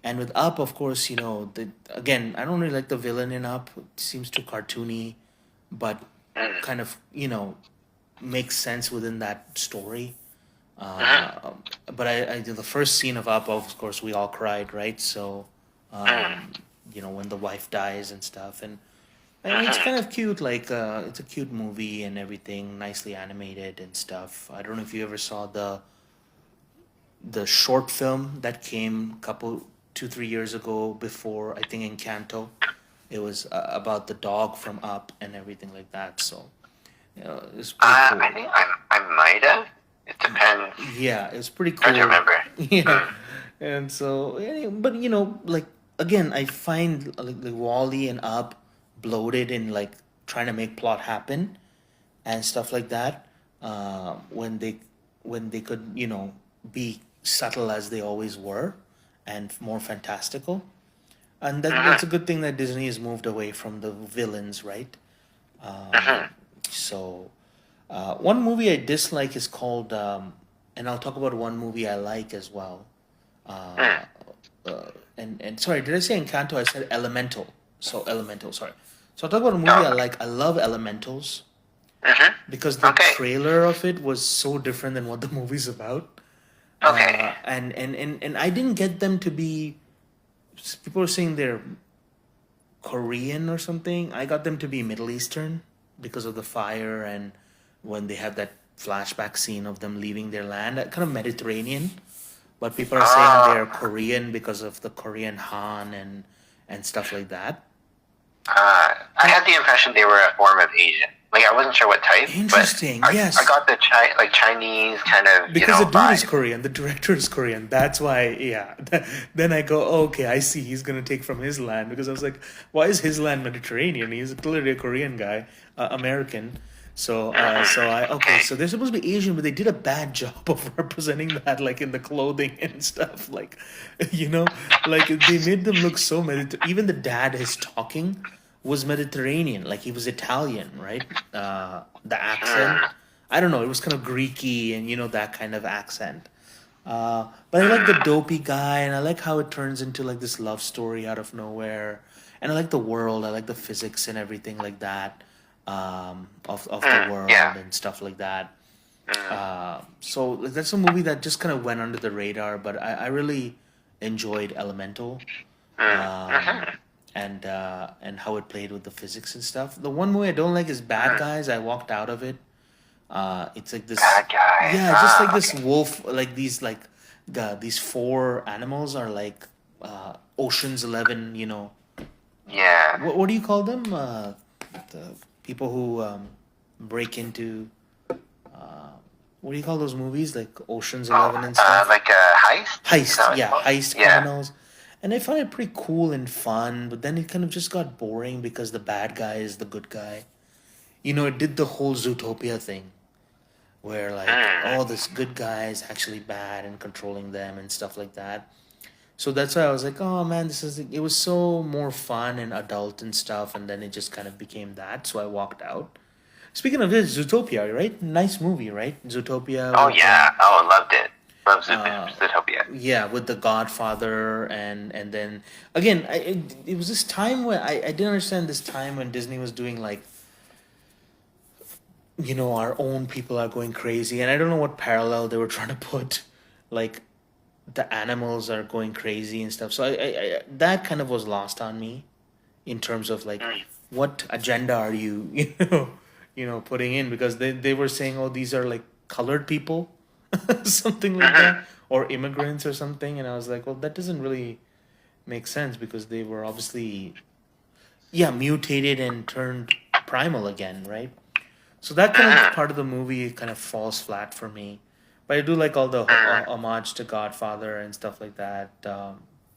And with Up, of course, again, I don't really like the villain in Up. It seems too cartoony, but kind of makes sense within that story. Uh, but I the first scene of Up, of course, we all cried, right? So, when the wife dies and stuff, and it's kind of cute. Like, it's a cute movie and everything, nicely animated and stuff. I don't know if you ever saw the short film that came couple 2-3 years ago before I think Encanto. It was about the dog from Up and everything like that. So, it's pretty I cool. think I might have. It depends. Yeah, it was pretty Hard to cool. remember. Yeah, and so, but like again, I find like Wally and Up bloated and like trying to make plot happen and stuff like that. When they could be subtle as they always were, and more fantastical. And that's a good thing that Disney has moved away from the villains, right? So, one movie I dislike is called, and I'll talk about one movie I like as well. Uh, and sorry, did I say Encanto? I said Elemental. So Elemental, sorry. So I'll talk about a movie I Oh, like. I love Elementals because the okay. trailer of it was so different than what the movie's about. Okay. And I didn't get them to be. People are saying they're Korean or something. I got them to be Middle Eastern because of the fire and when they had that flashback scene of them leaving their land, kind of Mediterranean. But people are saying they're Uh, Korean because of the Korean Han and stuff like that. I had the impression they were a form of Asian. Like I wasn't sure what type, but Interesting. I Yes, got the Chinese kind of because the dude is vibe. Korean, the director is Korean. That's why, yeah. Then I go, oh, okay, I see. He's gonna take from his land because I was like, why is his land Mediterranean? He's clearly a Korean guy, American. So I okay. Okay. So they're supposed to be Asian, but they did a bad job of representing that, like in the clothing and stuff. Like, you know, like they made them look so Even the dad, his talking was Mediterranean, like he was Italian, right? The accent. I don't know. It was kind of Greeky and that kind of accent. But I like the dopey guy, and I like how it turns into like this love story out of nowhere. And I like the world. I like the physics and everything like that, of the world Yeah. and stuff like that. So like, that's a movie that just kind of went under the radar, but I really enjoyed Elemental, um, and how it played with the physics and stuff. The one movie I don't like is Bad Guys. I walked out of it. It's like this, Bad guys. yeah, just like this Okay. wolf, like these four animals are like Ocean's 11. Yeah. What do you call them? The people who break into what do you call those movies like Ocean's Oh, 11 and stuff? like a heist. Is that Heist, what it's yeah, called? heist Yeah. criminals. And I found it pretty cool and fun, but then it kind of just got boring because the bad guy is the good guy. It did the whole Zootopia thing where like Mm. all this good guy is actually bad and controlling them and stuff like that. So that's why I was like, oh man, it was so more fun and adult and stuff, and then it just kind of became that. So I walked out. Speaking of this, Zootopia, right? Nice movie, right? Zootopia Oh with yeah. Oh, loved it. Love Uh, Zootopia. yeah, with the Godfather, and then again, it was this time when I didn't understand this time when Disney was doing like, our own people are going crazy, and I don't know what parallel they were trying to put, like the animals are going crazy and stuff. So I that kind of was lost on me in terms of like Mm. what agenda are you putting in, because they were saying, oh, these are like colored people, something like Mm-hmm. that, or immigrants or something, and I was like, well, that doesn't really make sense because they were obviously, yeah, mutated and turned primal again, right? So that kind of Mm-hmm. part of the movie kind of falls flat for me. But I do like all the Mm-hmm. homage to Godfather and stuff like that.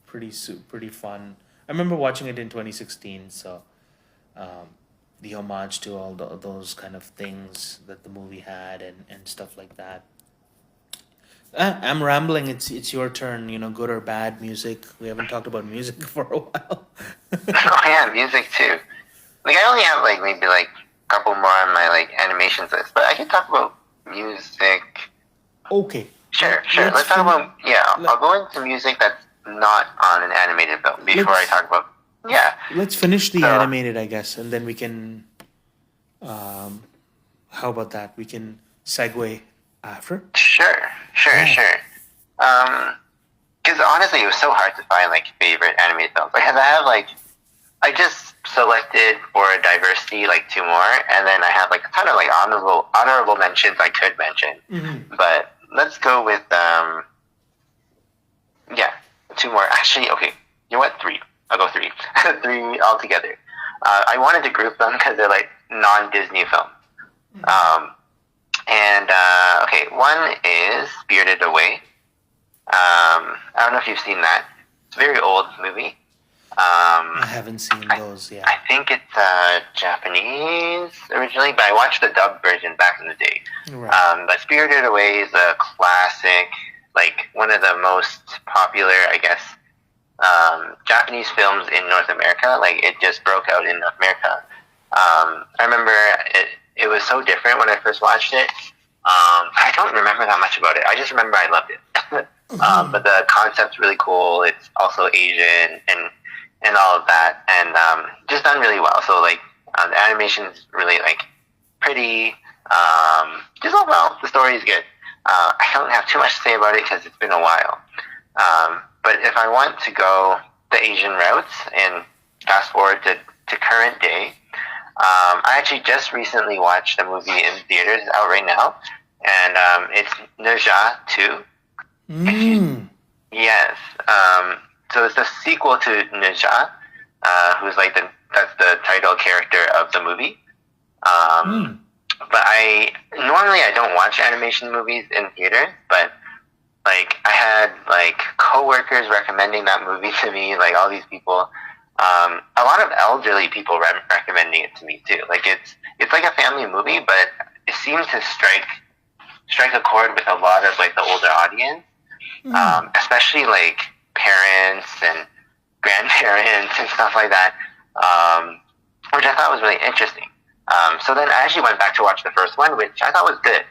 Pretty fun. I remember watching it in 2016, so um, the homage to all those kind of things that the movie had, and stuff like that. I'm rambling. It's your turn. Good or bad music. We haven't talked about music for a while. Oh yeah, music too. Like I only have like maybe like a couple more on my like animations list, but I can talk about music. Okay, Sure, sure. let's Let's talk finish. about yeah. Let, I'll go into music that's not on an animated film before I let's talk about yeah. let's finish the So animated, I guess, and then we can. Um, how about that? We can segue after. sure, sure, Yeah. sure. Um, because honestly, it was so hard to find like favorite animated films. Because I have like I just selected for diversity like two more, and then I have like a ton of like honorable mentions I could mention. Mm-hmm. But let's go with yeah, two more. Actually, okay, you know what? Three. I'll go three. Three altogether. I wanted to group them because they're like non-Disney films. Um, and okay, one is Spirited Away. I don't know if you've seen that. It's a very old movie. I haven't seen those. Yeah. I think it's Japanese originally, but I watched the dubbed version back in the day. Right. But Spirited Away is a classic, like one of the most popular, I guess, Japanese films in North America. Like it just broke out in North America. I remember it was so different when I first watched it. I don't remember that much about it. I just remember I loved it. But the concept's really cool. It's also Asian and all of that, and just done really well. So like the animation's really like pretty. Just overall, the story is good. I don't have too much to say about it because it's been a while. But if I want to go the Asian routes and fast forward to current day, I actually just recently watched a movie in theaters. It's out right now, and it's Naja 2. Mm. Yes. So it's the sequel to Naja, who's like that's the title character of the movie. Mm. But I don't watch animation movies in theaters, but like I had like coworkers recommending that movie to me, like all these people. A lot of elderly people recommending it to me too. Like it's like a family movie, but it seems to strike a chord with a lot of like the older audience, especially like parents and grandparents and stuff like that, which I thought was really interesting. So then I actually went back to watch the first one, which I thought was good.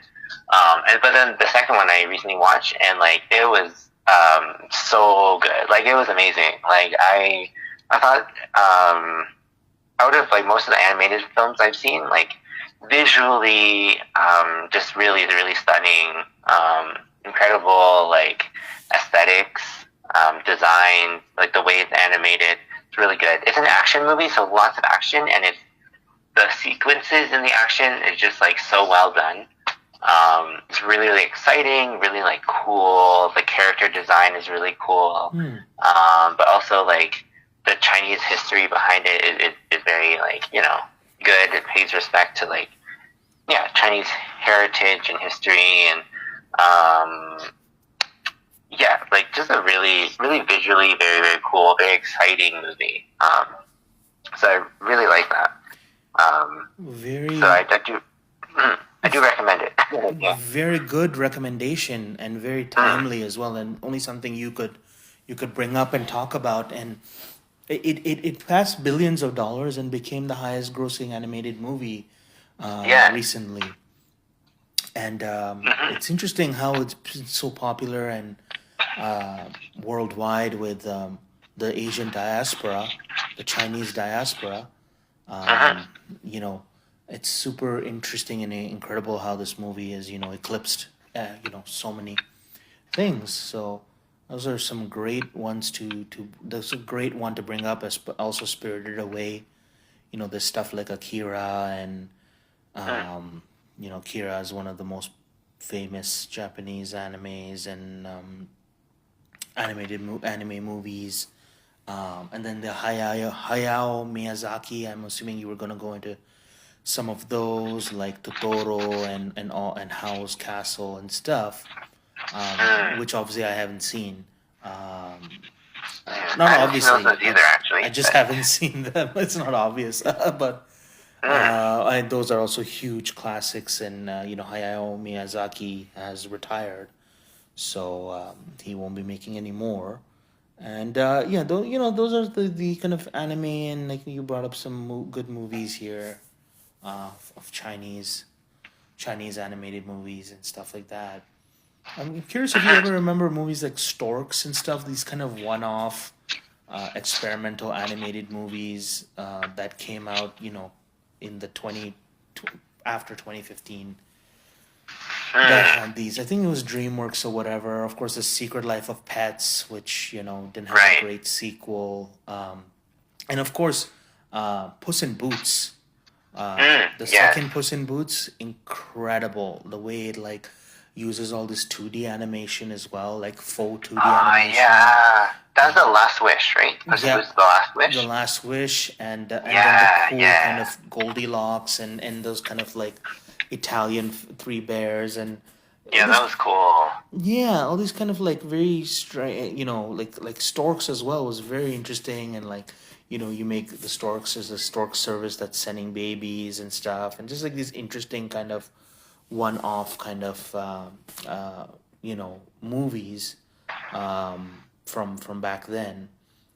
But then the second one I recently watched, and like it was so good. Like it was amazing. Like I thought out of like most of the animated films I've seen, like visually, just really really stunning, incredible like aesthetics, design, like the way it's animated. It's really good. It's an action movie, so lots of action, and the sequences in the action is just like so well done. It's really, really exciting, really like cool. The character design is really cool. But also like the Chinese history behind it is very like, good. It pays respect to like, yeah, Chinese heritage and history, and yeah, like just a really, really visually very, very cool, very exciting movie. So I really like that. Very. So I do recommend it. Yeah. Very good recommendation, and very timely as well, and only something you could bring up and talk about. And it passed billions of dollars and became the highest grossing animated movie Yeah. recently. And Mhm. it's interesting how it's been so popular and uh, worldwide with the Asian diaspora, the Chinese diaspora. Mhm. Um, you know, it's super interesting and incredible how this movie is, eclipsed, so many things. So those are some great ones to. That's a great one to bring up, as also Spirited Away. There's stuff like Akira and Mm. um, Akira is one of the most famous Japanese animes and anime movies. And then the Hayao Miyazaki. I'm assuming you were gonna go into some of those like Totoro and Howl's Castle and stuff, Mm. which obviously I haven't seen. Um, Mm. Not I haven't seen those obviously, ones either, I actually. just But haven't seen them. It's not obvious, but mm. those are also huge classics. And Hayao Miyazaki has retired, so he won't be making any more. And yeah, those are the kind of anime, and like you brought up some good movies here of Chinese animated movies and stuff like that. I'm curious if you ever remember movies like Storks and stuff. These kind of one-off experimental animated movies that came out, in the after 2015 that Mm. had these. I think it was DreamWorks or whatever. Of course, The Secret Life of Pets, which didn't have a Right. great sequel, and of course, Puss in Boots. Mm. The Yes. second Puss in Boots, incredible. The way it like uses all this 2D animation as well, like faux 2D animation. Yeah. That's the Last Wish, right? Puss in Boots: Yep, The Last The Wish. Last Wish, and then the Yeah. cool kind Yeah. of Goldilocks and those kind of like Italian Three Bears and all Yeah. these. That was cool. Yeah, all these kind of like very strange, like storks as well was very interesting. And like you make the storks as a stork service that's sending babies and stuff, and just like these interesting kind of one-off kind of movies from back then.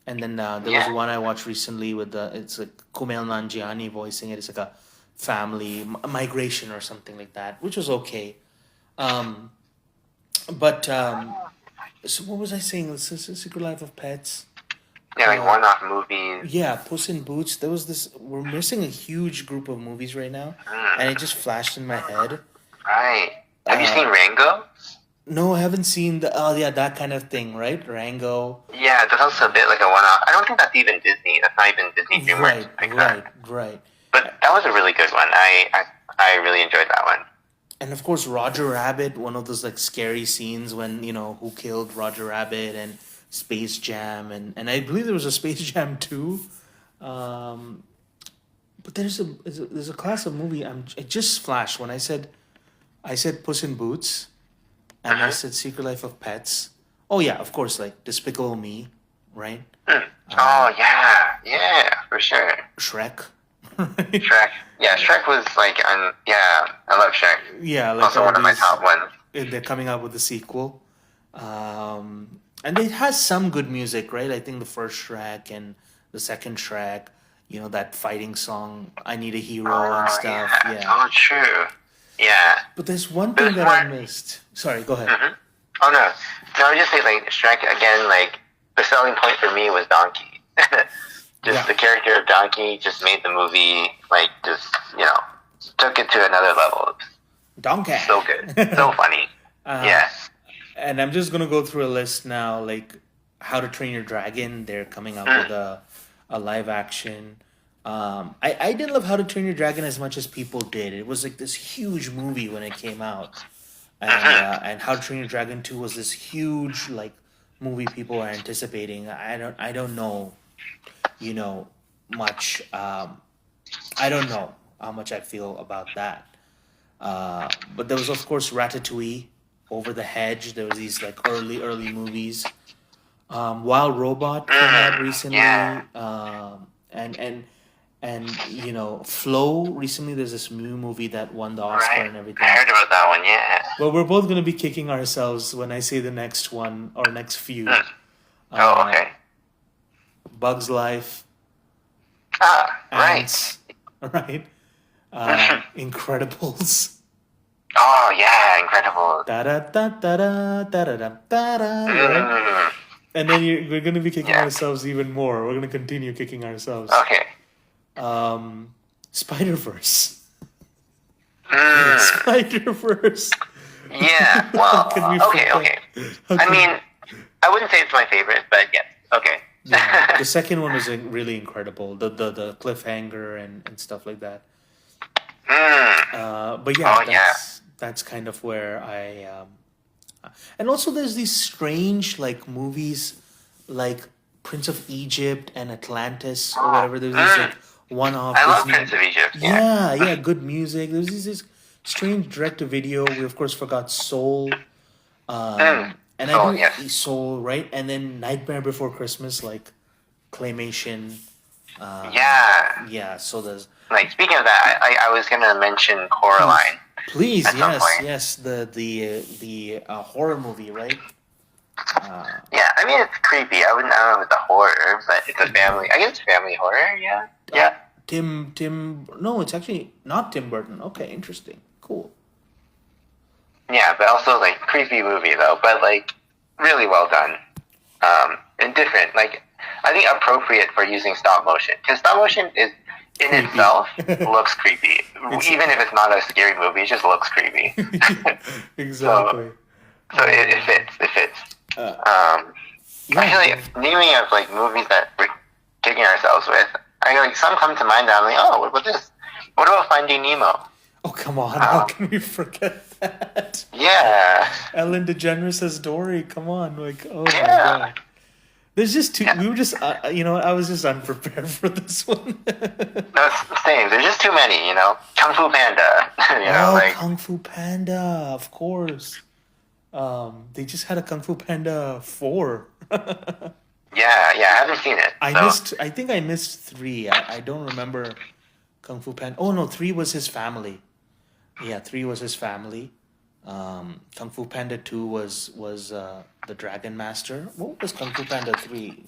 And then there was Yeah. one I watched recently with it's like Kumail Nanjiani voicing it. It's like a family migration or something like that, which was okay. Um, but so what was I saying? This is Secret Life of Pets. Yeah. Like Uh, one-off movies. yeah, Puss in Boots. There was this. We're missing a huge group of movies right now, and it Mm. just flashed in my head. Right. Have you Uh, seen Rango? no, I haven't seen the. Oh yeah, that kind of thing, right? Rango. Yeah, that's also a bit like a one-off. I don't think that's even Disney. That's not even Disney, DreamWorks, Right, Pixar. right. But that was a really good one. I really enjoyed that one. And of course, Roger Rabbit. One of those like scary scenes when who killed Roger Rabbit, and Space Jam, and I believe there was a Space Jam too. Um, but there's a class of movie. It just flashed when I said Puss in Boots, and I Mm-hmm. said Secret Life of Pets. Oh yeah, of course, like Despicable Me, right? Mm. Uh, Oh yeah, yeah, for sure. Shrek, right? Shrek. Yeah, Shrek was like yeah, I love Shrek. Yeah, like Also all one of my these. top ones. They're coming out with a sequel, and it has some good music, right? I think the first Shrek and the second Shrek, that fighting song, "I Need a Hero" and Oh stuff. yeah. Yeah, Oh true. Yeah. but there's one But it thing was that I more. missed. Sorry, go ahead. Mm-hmm. Oh no. No, I would just say like Shrek again. Like the selling point for me was Donkey. Just Yeah, the character of Donkey just made the movie like just took it to another level. Donkey. So good, so funny. uh, Yeah. and I'm just gonna go through a list now, like How to Train Your Dragon. They're coming out with Mm. a live action. I didn't love How to Train Your Dragon as much as people did. It was like this huge movie when it came out, Mm-hmm. and How to Train Your Dragon 2 was this huge like movie people are anticipating. I don't know, much. I don't know how much I feel about that. But there was of course Ratatouille, Over the Hedge. There was these like early movies. Wild Robot came out Mm. Yeah. recently, and Flow recently. There's this new movie that won the Oscar Right. and I everything. heard about that one. Yeah. Well, we're both gonna be kicking ourselves when I say the next one or next few. Mm. Oh, Uh, okay. Bugs Life, Ah, right. Ants, right? Mhm. Incredibles. Oh yeah, incredible. Da da da da da da da da da, right? Mm, And then we're gonna be kicking yeah. ourselves even more. We're gonna continue kicking ourselves. Okay. Spider Verse. Mm, Spider Verse. yeah. How Well, can we okay, forget? okay. How I can mean, I wouldn't say it's my favorite, but yes. Okay. Yeah, the second one was really incredible. The cliffhanger and stuff like that. mm, But yeah, oh yeah. that's kind of where and also there's these strange like movies like Prince of Egypt and Atlantis or whatever. There's these Mm, like one-off I love Disney. Prince of Egypt. Yeah. Yeah, yeah, good music. There's this strange direct-to-video. We of course forgot Soul. Mm, And I so do yes. Soul, right? And then Nightmare Before Christmas, like claymation. Yeah. Yeah, so there's Like speaking of that, I was gonna mention please, Coraline please, at some yes, point. yes, the horror movie, right? Yeah, I mean it's creepy. I don't know if it's a horror, but it's a family. I guess it's family horror. Yeah. Uh, Yeah. Tim, no, it's actually not Tim Burton. Okay, interesting, cool. Yeah, but also like creepy movie though, but like really well done. And different. Like I think appropriate for using stop motion because stop motion is in Creepy. itself looks creepy. It's Even if it's not a scary movie, it just looks creepy. exactly. So it fits. It fits. Uh, I feel yeah. like naming of like movies that we're kicking ourselves with. I like some come to mind that I'm like, oh, what about this? What about Finding Nemo? Oh come on! How Um, can we forget that? yeah, Ellen DeGeneres as Dory. Come on, like oh my yeah. god. There's just too. Yeah. We were just, I was just unprepared for this one. That's the same. There's just too many, Kung Fu Panda, Oh, like Kung Fu Panda, of course. They just had a Kung Fu Panda 4. yeah. I haven't seen it, so I think I missed 3. I don't remember Kung Fu Panda. Oh no, 3 was his family. Yeah, 3 was his family. Kung Fu Panda 2 was the Dragon Master. What was Kung Fu Panda 3?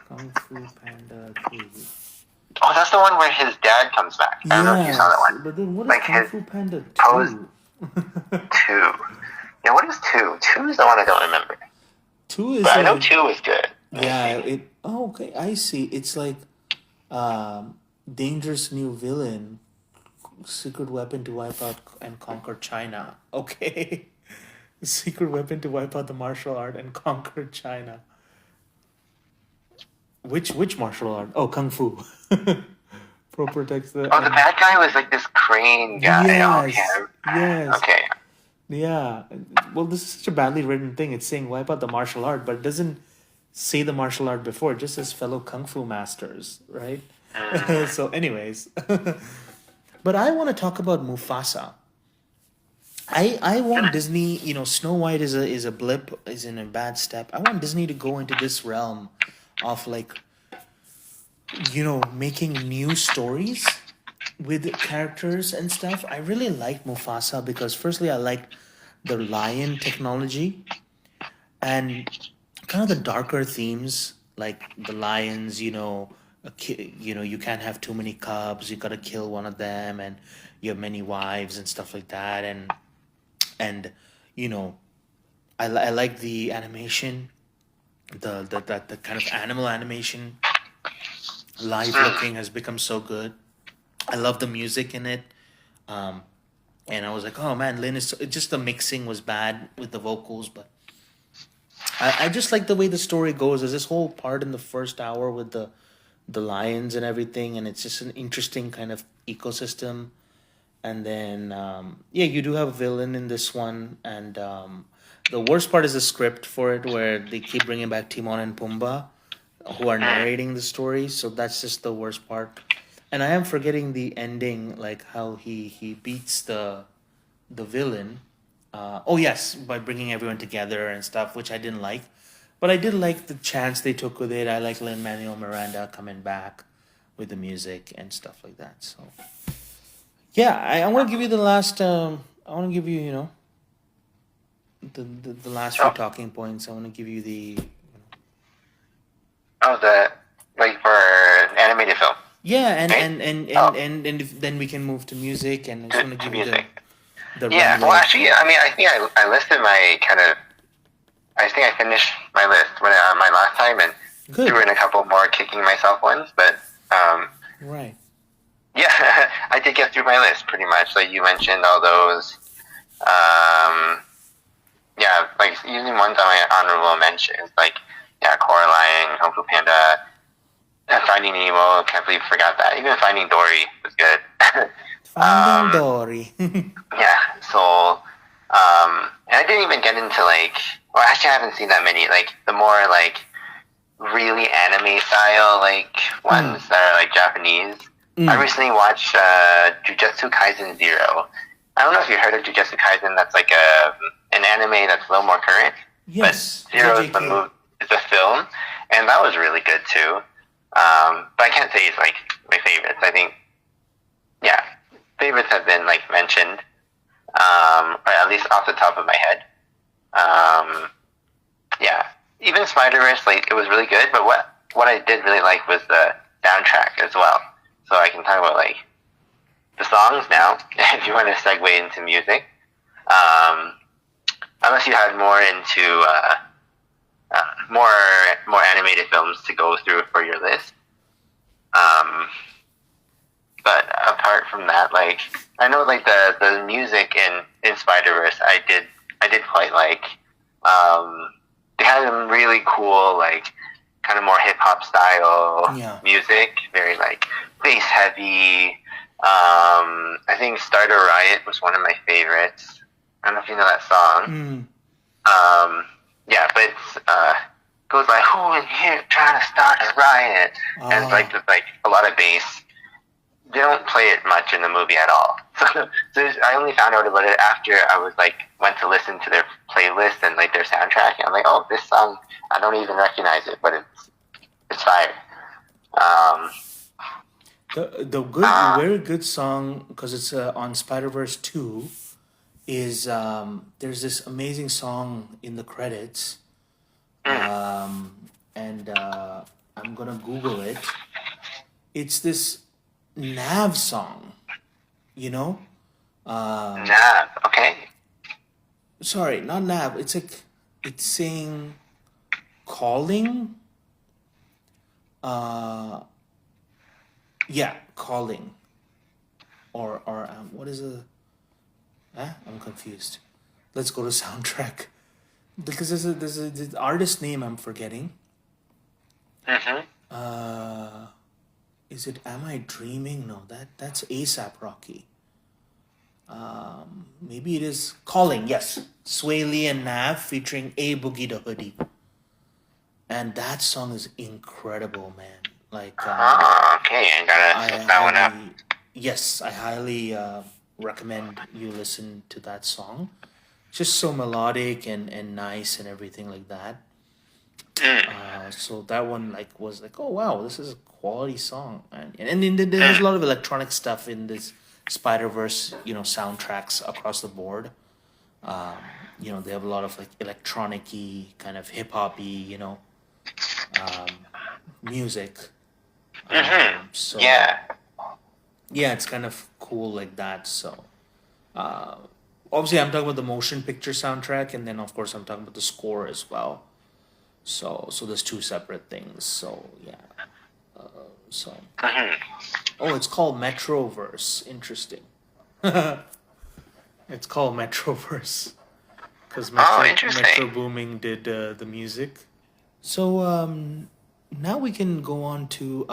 Kung Fu Panda 3. oh, that's the one where his dad comes back. I don't know if you saw that Yes, one. but then what is Like Kung his Fu Panda pose 2? 2. Yeah, what is 2? 2 is the one I don't remember, 2 is but I know like 2 is good. yeah, it oh okay, I see. It's like dangerous new villain, secret weapon to wipe out and conquer China. Okay. Secret weapon to wipe out the martial art and conquer China. Which martial art? Oh, kung fu. Pro protects the Oh, the bad guy was like this crane guy. Yes. Okay. Yes. Okay. Yeah. Well, this is such a badly written thing. It's saying wipe out the martial art, but it doesn't say the martial art before. It just says fellow kung fu masters, right? So, anyways, but I want to talk about Mufasa. I want Disney. Snow White is a blip, is in a bad step. I want Disney to go into this realm of like making new stories with characters and stuff. I really liked Mufasa because firstly I liked the lion technology and kind of the darker themes like the lions, you can't have too many cubs, you got to kill one of them and you have many wives and stuff like that and you know I like the animation, the kind of animal animation, live looking has become so good. I love the music in it. Um, and I was like, oh man, Lynn is just the mixing was bad with the vocals, but I just like the way the story goes. There's this whole part in the first hour with the lions and everything, and it's just an interesting kind of ecosystem. And then yeah, you do have a villain in this one, and the worst part is the script for it, where they keep bringing back Timon and Pumbaa, who are narrating the story. So that's just the worst part. And I am forgetting the ending, like how he beats the villain. Oh yes, by bringing everyone together and stuff, which I didn't like, but I did like the chance they took with it. I like Lin Manuel Miranda coming back with the music and stuff like that. So yeah, I want to give you the last. I want to give you the last few Oh, talking points. I want to give you the oh, the like for an animated film, yeah, and right? and and Oh, and and, and if, then we can move to music, and I just to, want to to give you the music. The Yeah. Well, runway. actually, I mean, I think I listed my kind of. I think I finished my list when my last time and threw Good. in a couple more kicking myself ones, but Right. yeah, I did get through my list pretty much. Like you mentioned, all those. Um, yeah, like using ones on my honorable mentions, like yeah, Coraline, Kung Fu Panda, and Finding Nemo. Can't believe I forgot that. Even Finding Dory was good. Finding Dory. Yeah, so and I didn't even get into like. Well, actually, I haven't seen that many. Like the more like really anime style like ones that are like Japanese. I recently watched Jujutsu Kaisen Zero. I don't know if you heard of Jujutsu Kaisen. That's like an anime that's a little more current. Yes. But Zero is JJK. it's a film, and that was really good too. But I can't say it's like my favorites. I think yeah, favorites have been like mentioned, or at least off the top of my head. Yeah, even Spider Verse, like it was really good. But what I did really like was the soundtrack as well. So I can talk about like the songs now, if you want to segue into music. Unless you had more into more animated films to go through for your list. But apart from that, like I know like the music in Spider Verse, I did quite like. They had some really cool like kind of more hip hop style music, very like bass heavy. I think Starter Riot was one of my favorites. I don't know if you know that song. Yeah, but it's goes like who in here trying to start a riot, and it's like there's like a lot of bass. They don't play it much in the movie at all. So I only found out about it after I was like went to listen to their playlist and like their soundtrack, and I'm like, oh, this song I don't even recognize it, but it's fire. The good, very good song because it's on Spider Verse 2 is there's this amazing song in the credits, and I'm gonna Google it. It's this Nav song, you know. Nah, okay. Sorry, not Nav. It's like it's saying calling. Yeah, calling. Or what is a? I'm confused. Let's go to soundtrack because there's the artist name I'm forgetting. Is it Am I Dreaming? No, that's ASAP Rocky. Maybe it is Calling. Yes, Sway Lee and Nav featuring A Boogie the Hoodie, and that song is incredible, man. Like, okay, I gotta check that one out. Yes, I highly recommend you listen to that song. Just so melodic and nice and everything like that. So that one like was like, oh wow, this is a quality song, and then there's a lot of electronic stuff in this Spider Verse, soundtracks across the board. They have a lot of like electronic-y, kind of hip hoppy, music. So Yeah. yeah, it's kind of cool like that. So obviously, I'm talking about the motion picture soundtrack, and then of course I'm talking about the score as well. So there's two separate things. So yeah. So it's called Metroverse. Interesting. It's called Metroverse because Metro Booming did the music. So now we can go on to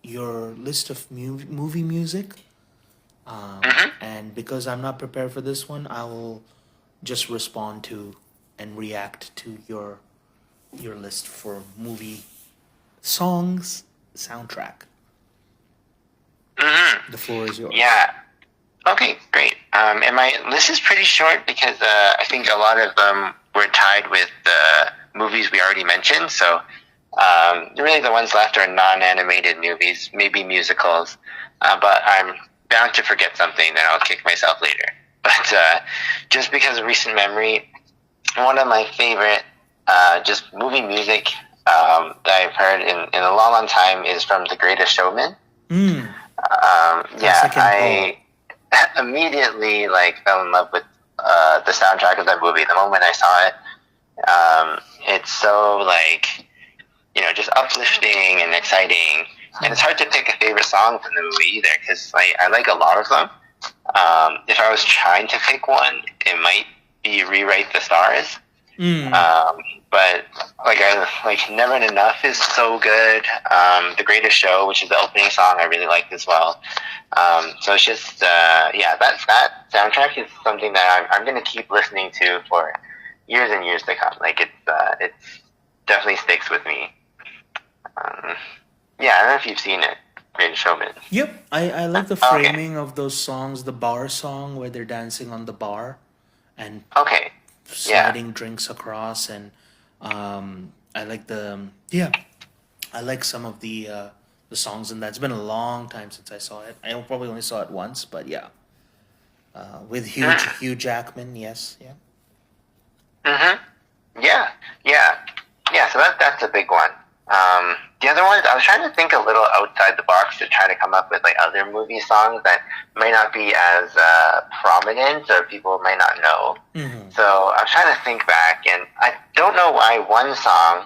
your list of movie music. And because I'm not prepared for this one, I will just respond to and react to your list for movie songs soundtrack. The floor is yours. Yeah. Okay, great. And my list is pretty short because I think a lot of them were tied with the movies we already mentioned. So really the ones left are non-animated movies, maybe musicals. But I'm bound to forget something, then I'll kick myself later. But just because of recent memory, one of my favorite just movie music that I've heard in a long, long time is from The Greatest Showman. immediately like fell in love with the soundtrack of that movie the moment I saw it. It's so like just uplifting and exciting, and it's hard to pick a favorite song from the movie either because I like a lot of them. If I was trying to pick one, it might be "Rewrite the Stars." Mm. But like Never Enough is so good. The Greatest Show, which is the opening song, I really liked as well. So it's just that soundtrack is something that I'm going to keep listening to for years and years to come. Like it's definitely sticks with me. I don't know if you've seen it, Greatest Showman. Yep, I like the Okay. framing of those songs. The bar song where they're dancing on the bar and Okay. Yeah. sliding drinks across, and I like I like some of the songs in that. It's been a long time since I saw it. I probably only saw it once, but yeah, with Hugh Jackman, yes, yeah. Mm-hmm. Yeah. So that's a big one. The other ones, I was trying to think a little outside the box to try to come up with like other movie songs that might not be as prominent or people might not know. Mm-hmm. So I was trying to think back, and I don't know why one song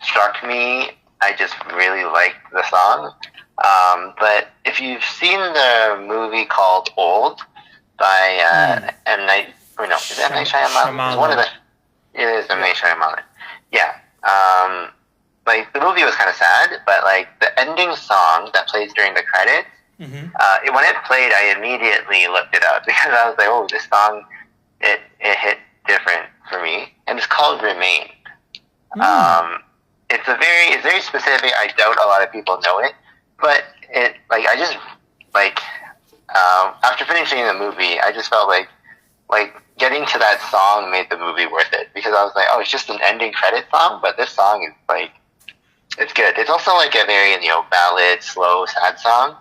struck me. I just really liked the song. But if you've seen the movie called Old by M. Night, or no, is it M. Night Shyamalan? It's one of the. It is M. Night Shyamalan. Yeah. Like the movie was kind of sad, but like the ending song that plays during the credits, when it played, I immediately looked it up because I was like, "Oh, this song, it hit different for me," and it's called Remain. It's very specific. I doubt a lot of people know it, but I just after finishing the movie, I just felt like getting to that song made the movie worth it because I was like, oh, it's just an ending credit song, but this song is like, it's good. It's also like a very ballad, slow, sad song,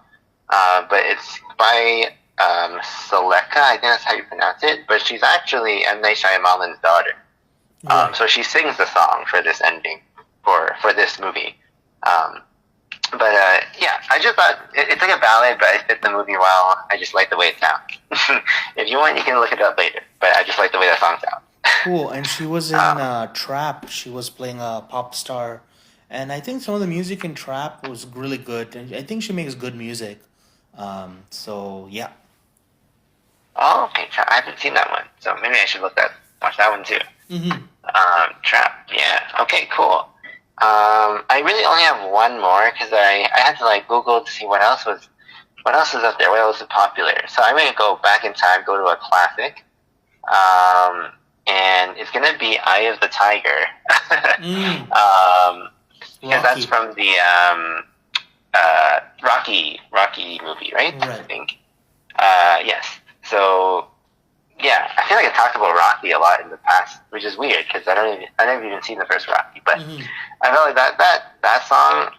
but it's by Seleka, I think that's how you pronounce it. But she's actually M. Night Shyamalan's daughter, so she sings the song for this ending for this movie. I just thought it's like a ballad, but it fit the movie well. I just like the way it sounds. If you want, you can look it up later. But I just like the way that song sounds. Cool, and she was in Trap. She was playing a pop star, and I think some of the music in Trap was really good. And I think she makes good music. So yeah. Oh, okay. I haven't seen that one, so maybe I should watch that one too. Mm-hmm. Trap. Yeah. Okay. Cool. I really only have one more because I had to Google to see what else was up there, what else was popular. So I'm gonna go back in time, go to a classic, and it's gonna be Eye of the Tiger, because that's from the Rocky movie, right? I think. Yes. So yeah, I feel like I talked about Rocky a lot in the past, which is weird because I never even seen the first Rocky, but I felt like that song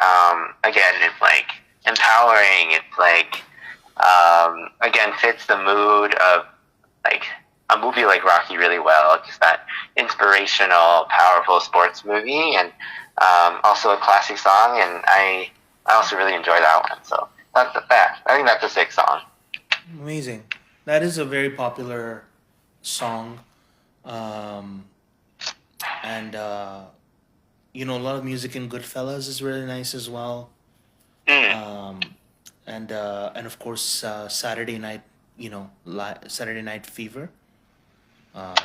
again, it's like empowering. It's like again fits the mood of like a movie like Rocky really well. Just that inspirational, powerful sports movie, and also a classic song. And I also really enjoy that one. So that's the fact. I think that's a sick song. Amazing. That is a very popular song, and a lot of music in Goodfellas is really nice as well. And of course Saturday Night, Saturday Night Fever. Right.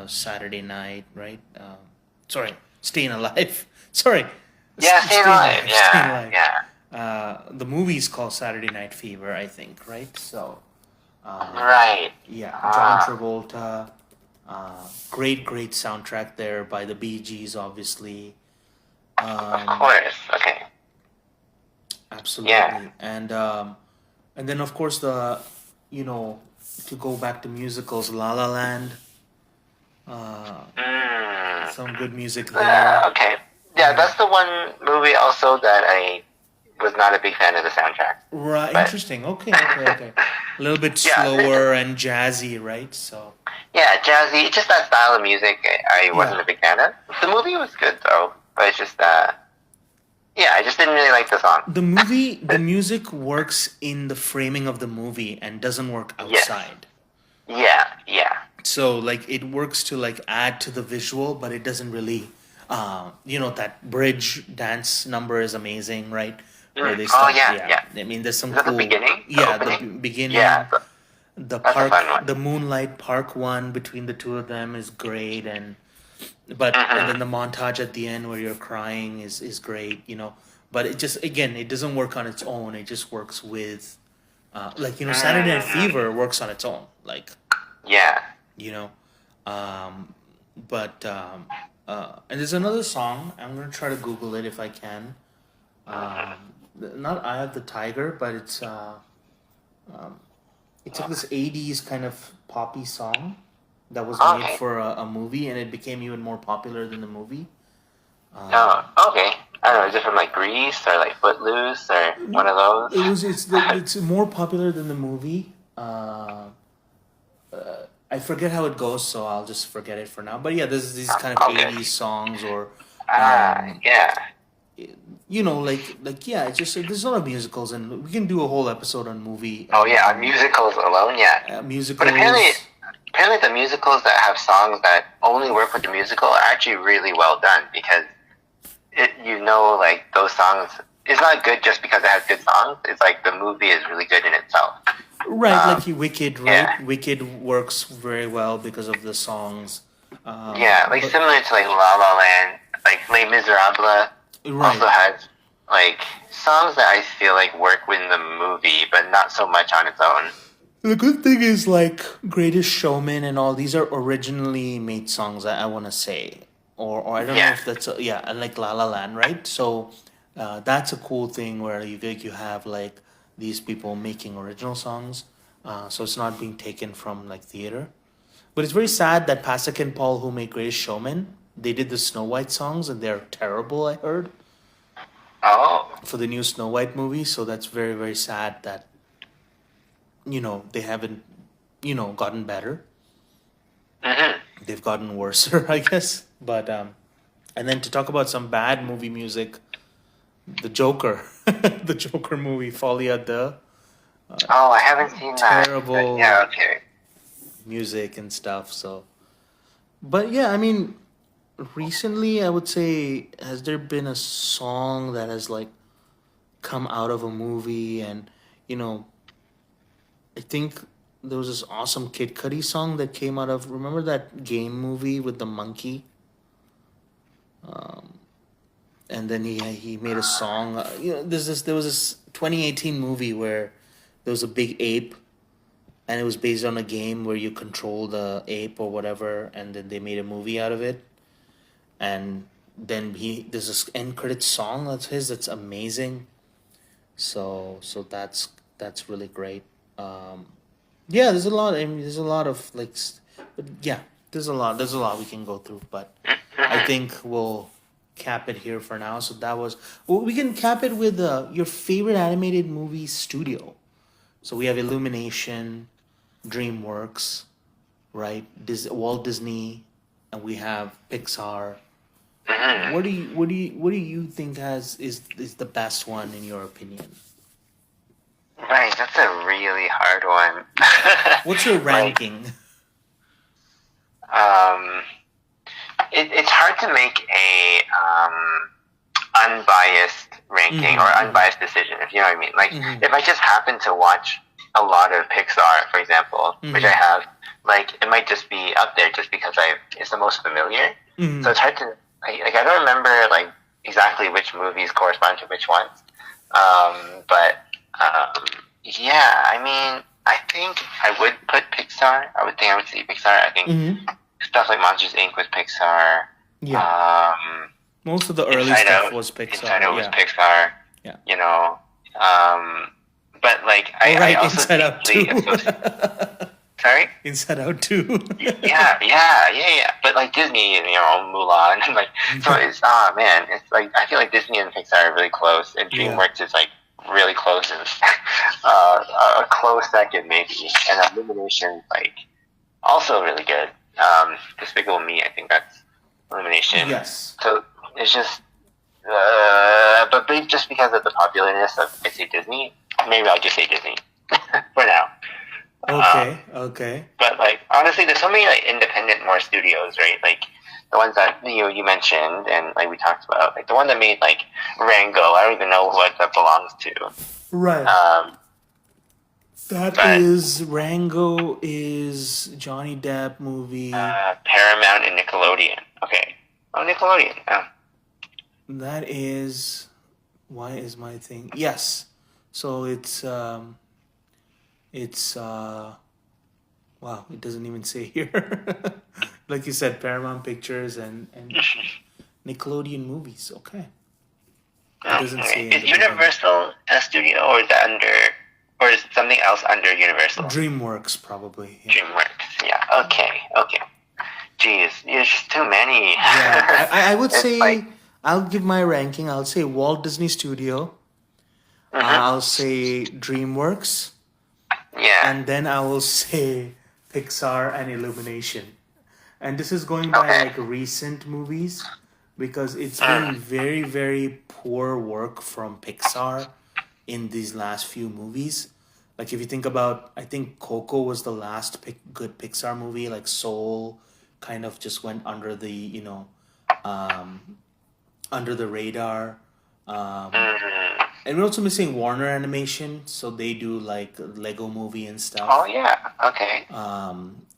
Saturday Night, right? Sorry, Staying Alive. Sorry. Yeah, Staying Alive. Staying Alive. Yeah. The movie's called Saturday Night Fever, I think, right? So. Right. Yeah, John Travolta. Great soundtrack there by the Bee Gees, obviously. Of course. Okay. Absolutely. Yeah. And then of course to go back to musicals, La La Land. Some good music there. Okay. Yeah, that's the one movie also that I was not a big fan of the soundtrack. Right. But... Interesting. Okay. A little bit slower and jazzy, right? So. Yeah, jazzy. Just that style of music I wasn't a big fan of. The movie was good though, but it's just Yeah, I just didn't really like the song. The music works in the framing of the movie and doesn't work Yes. outside. Yeah, yeah. So like it works to like add to the visual, but it doesn't really. That bridge dance number is amazing, right? Where they Oh start, yeah, yeah. yeah. I mean, there's some Is that the cool, beginning? The yeah. The opening? Yeah, beginning, the that's a fun park, one. the moonlight park one between the two of them is great, and then Mm-hmm. the montage at the end where you're crying is great, But it just again, it doesn't work on its own. It just works with, Saturday Night Mm-hmm. Fever works on its own, Yeah. you know. Um, but and there's another song. I'm gonna try to Google it if I can. Mm-hmm. Not Eye of the Tiger, but it's like this '80s kind of poppy song that was made Okay. for a movie, and it became even more popular than the movie. Oh, okay. I don't know. Is it from like Grease or like Footloose or one of those? It's more popular than the movie. I forget how it goes, so I'll just forget it for now. But yeah, there's these kind of All good. '80s songs, or Ah, yeah. yeah. It's just there's a lot of musicals, and we can do a whole episode on Oh yeah, on musicals alone, yeah. But musicals. apparently the musicals that have songs that only work with the musical are actually really well done because like those songs. It's not good just because it has good songs. It's like the movie is really good in itself. Right, like Wicked, right? Yeah, Wicked works very well because of the songs. yeah, like But similar to like La La Land, like Les Miserables right, also has like songs that I feel like work within the movie, but not so much on its own. the good thing is like Greatest Showman and all these are originally made songs. I want to say, or I don't know Yeah. if that's yeah, and like La La Land, right? So that's a cool thing where you have like these people making original songs. So it's not being taken from like theater. But it's very sad that Pasek and Paul, who made Greatest Showman, they did the Snow White songs and they're terrible. I heard Oh. for the new Snow White movie. So that's very very sad that they haven't gotten better. Mhm. They've gotten worse, I guess. But and then to talk about some bad movie music, the Joker, the Joker movie, Folia de Oh, I haven't seen that. But terrible yeah. Okay. music and stuff. So, but yeah, I mean, recently I would say, has there been a song that has like come out of a movie and you know I think there was this awesome Kid Cudi song that came out of. Remember that game movie with the monkey? And then he made a song. There was this 2018 movie where there was a big ape, and it was based on a game where you control the ape or whatever, and then they made a movie out of it. And then there's this end credit song that's his that's amazing. So that's really great. Um, Yeah, there's a lot. I mean, there's a lot of but yeah, there's a lot. There's a lot we can go through, but I Mhm. think we'll cap it here for now. So that was. Well, we can cap it with your favorite animated movie studio. So we have Illumination, DreamWorks, right? Walt Disney, and we have Pixar. Mhm. What do you think is the best one in your opinion? Right. That's a really hard one. What's your like, ranking? um, it's hard to make a unbiased ranking or Mm-hmm, unbiased decision, if you know what I mean. Like, mm-hmm, if I just happen to watch a lot of Pixar, for example, which I mm-hmm, have, like, it might just be up there just because it's the most familiar. So mm-hmm. it's hard to, I don't remember, like, exactly which movies correspond to which ones. But, yeah, I mean, I think I would put Pixar. I would say Pixar. I think Mm-hmm. stuff like Monsters Inc. was Pixar. Yeah. Um, Most of the early Inside stuff Out. was Inside Pixar. Out was Yeah. Pixar. Yeah. You know, but like All I right, also Inside Out deeply 2. associate. Sorry. Inside Out 2. Yeah. But like Disney, Mulan, and like so it's man, it's like I feel like Disney and Pixar are really close, and Yeah. DreamWorks is like really close, and a close second maybe, and Illumination like also really good. Despicable Me, I think that's Illumination. Yes. So it's just But just because of the popularness of, I say Disney, maybe I'll just say Disney for now. Okay. But like honestly, there's so many like independent more studios, right? Like the ones that you mentioned and like we talked about, like the one that made like Rango. I don't even know what that belongs to. Right. That But is Rango is Johnny Depp movie. Paramount and Nickelodeon. Okay. Oh, Nickelodeon. Oh. That is why is my thing? Yes. So it's wow, it doesn't even say here. Like you said, Paramount Pictures and Nickelodeon movies. Okay. It doesn't say in Is the beginning. Universal a studio, or is that under, or is something else under Universal? DreamWorks probably. Yeah. DreamWorks. Yeah. Okay. Jeez, there's just too many. Yeah, I would It's say like- I'll give my ranking. I'll say Walt Disney Studio. I'll say DreamWorks, Yeah. and then I will say Pixar and Illumination. And this is going by Okay. like recent movies because it's been very, very poor work from Pixar in these last few movies. Like if you think about, I think Coco was the last good Pixar movie. Like Soul kind of just went under the under the radar. And we're also missing Warner Animation, so they do like Lego Movie and stuff. Oh yeah. Okay.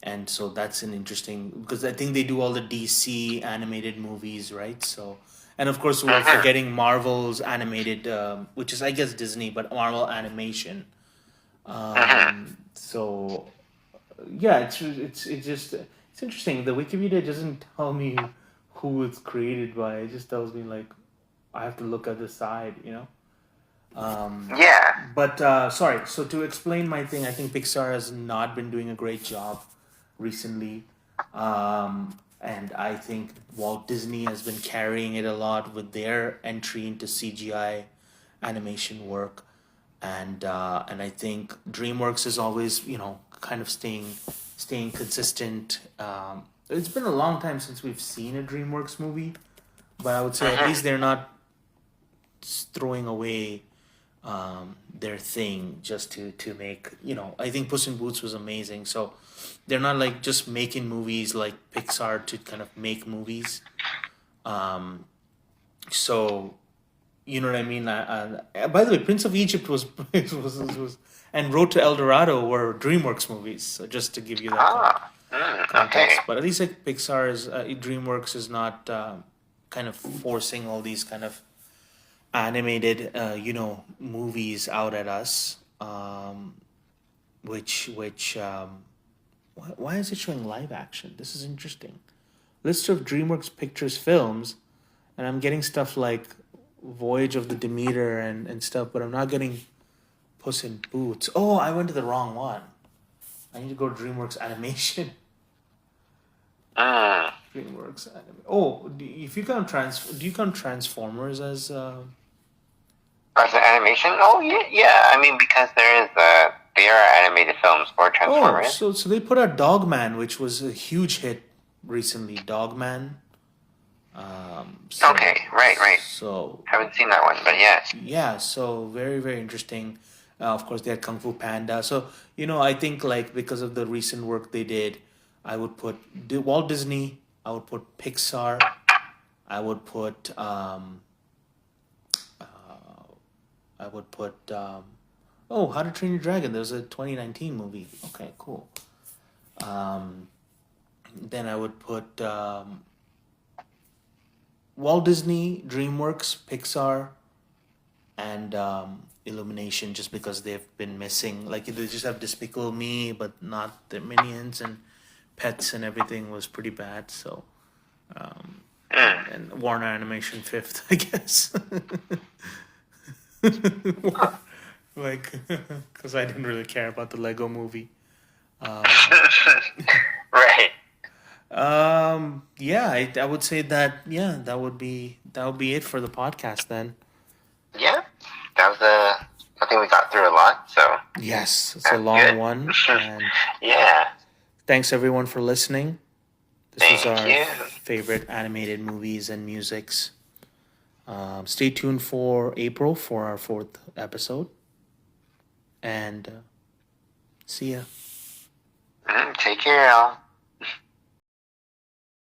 And so that's an interesting because I think they do all the DC animated movies, right? So, and of course we're forgetting Marvel's animated, which is I guess Disney, but Marvel Animation. So, yeah, it's interesting. The Wikipedia doesn't tell me who it's created by. It just tells me like I have to look at the side, you know. Yeah. But sorry, so to explain my thing, I think Pixar has not been doing a great job recently. And I think Walt Disney has been carrying it a lot with their entry into CGI animation work. And I think DreamWorks is always, kind of staying consistent. It's been a long time since we've seen a DreamWorks movie, but I would say at least they're not throwing away their thing just to make, I think Puss in Boots was amazing. So they're not like just making movies like Pixar to kind of make movies. So you know what I mean. By the way, Prince of Egypt was and Road to El Dorado were DreamWorks movies. So just to give you that context, Okay. but at least like Pixar's DreamWorks is not kind of forcing all these kind of animated movies out at us, which why is it showing live action? This is interesting. List of DreamWorks Pictures films, and I'm getting stuff like Voyage of the Demeter and stuff, but I'm not getting Puss in Boots. Oh, I went to the wrong one. I need to go to DreamWorks Animation. DreamWorks Animation. Oh, if you count do you count Transformers as As an animation? Oh yeah. I mean, because there are animated films for Transformers. Oh, so they put out Dogman, which was a huge hit recently. Dogman. Okay, right. So Haven't seen that one, but yeah. yeah, so very very interesting. Of course, they had Kung Fu Panda. So I think like because of the recent work they did, I would put Walt Disney. I would put Pixar. I would put How to Train Your Dragon. There was a 2019 movie. Okay, cool. Then I would put Walt Disney, DreamWorks, Pixar, and Illumination, just because they've been missing. Like they just have Despicable Me, but not the Minions, and Pets and everything was pretty bad. So, and Warner Animation fifth, I guess. Like, because I didn't really care about the Lego movie. Right. Yeah, I would say that. Yeah, that would be it for the podcast then. Yeah. That was I think we got through a lot, so. Yes, it's a That's long good. one. And Yeah. thanks everyone for listening. This was Thank our you. favorite animated movies and musics. Stay tuned for April for our 4th episode. And see ya. Take care, y'all.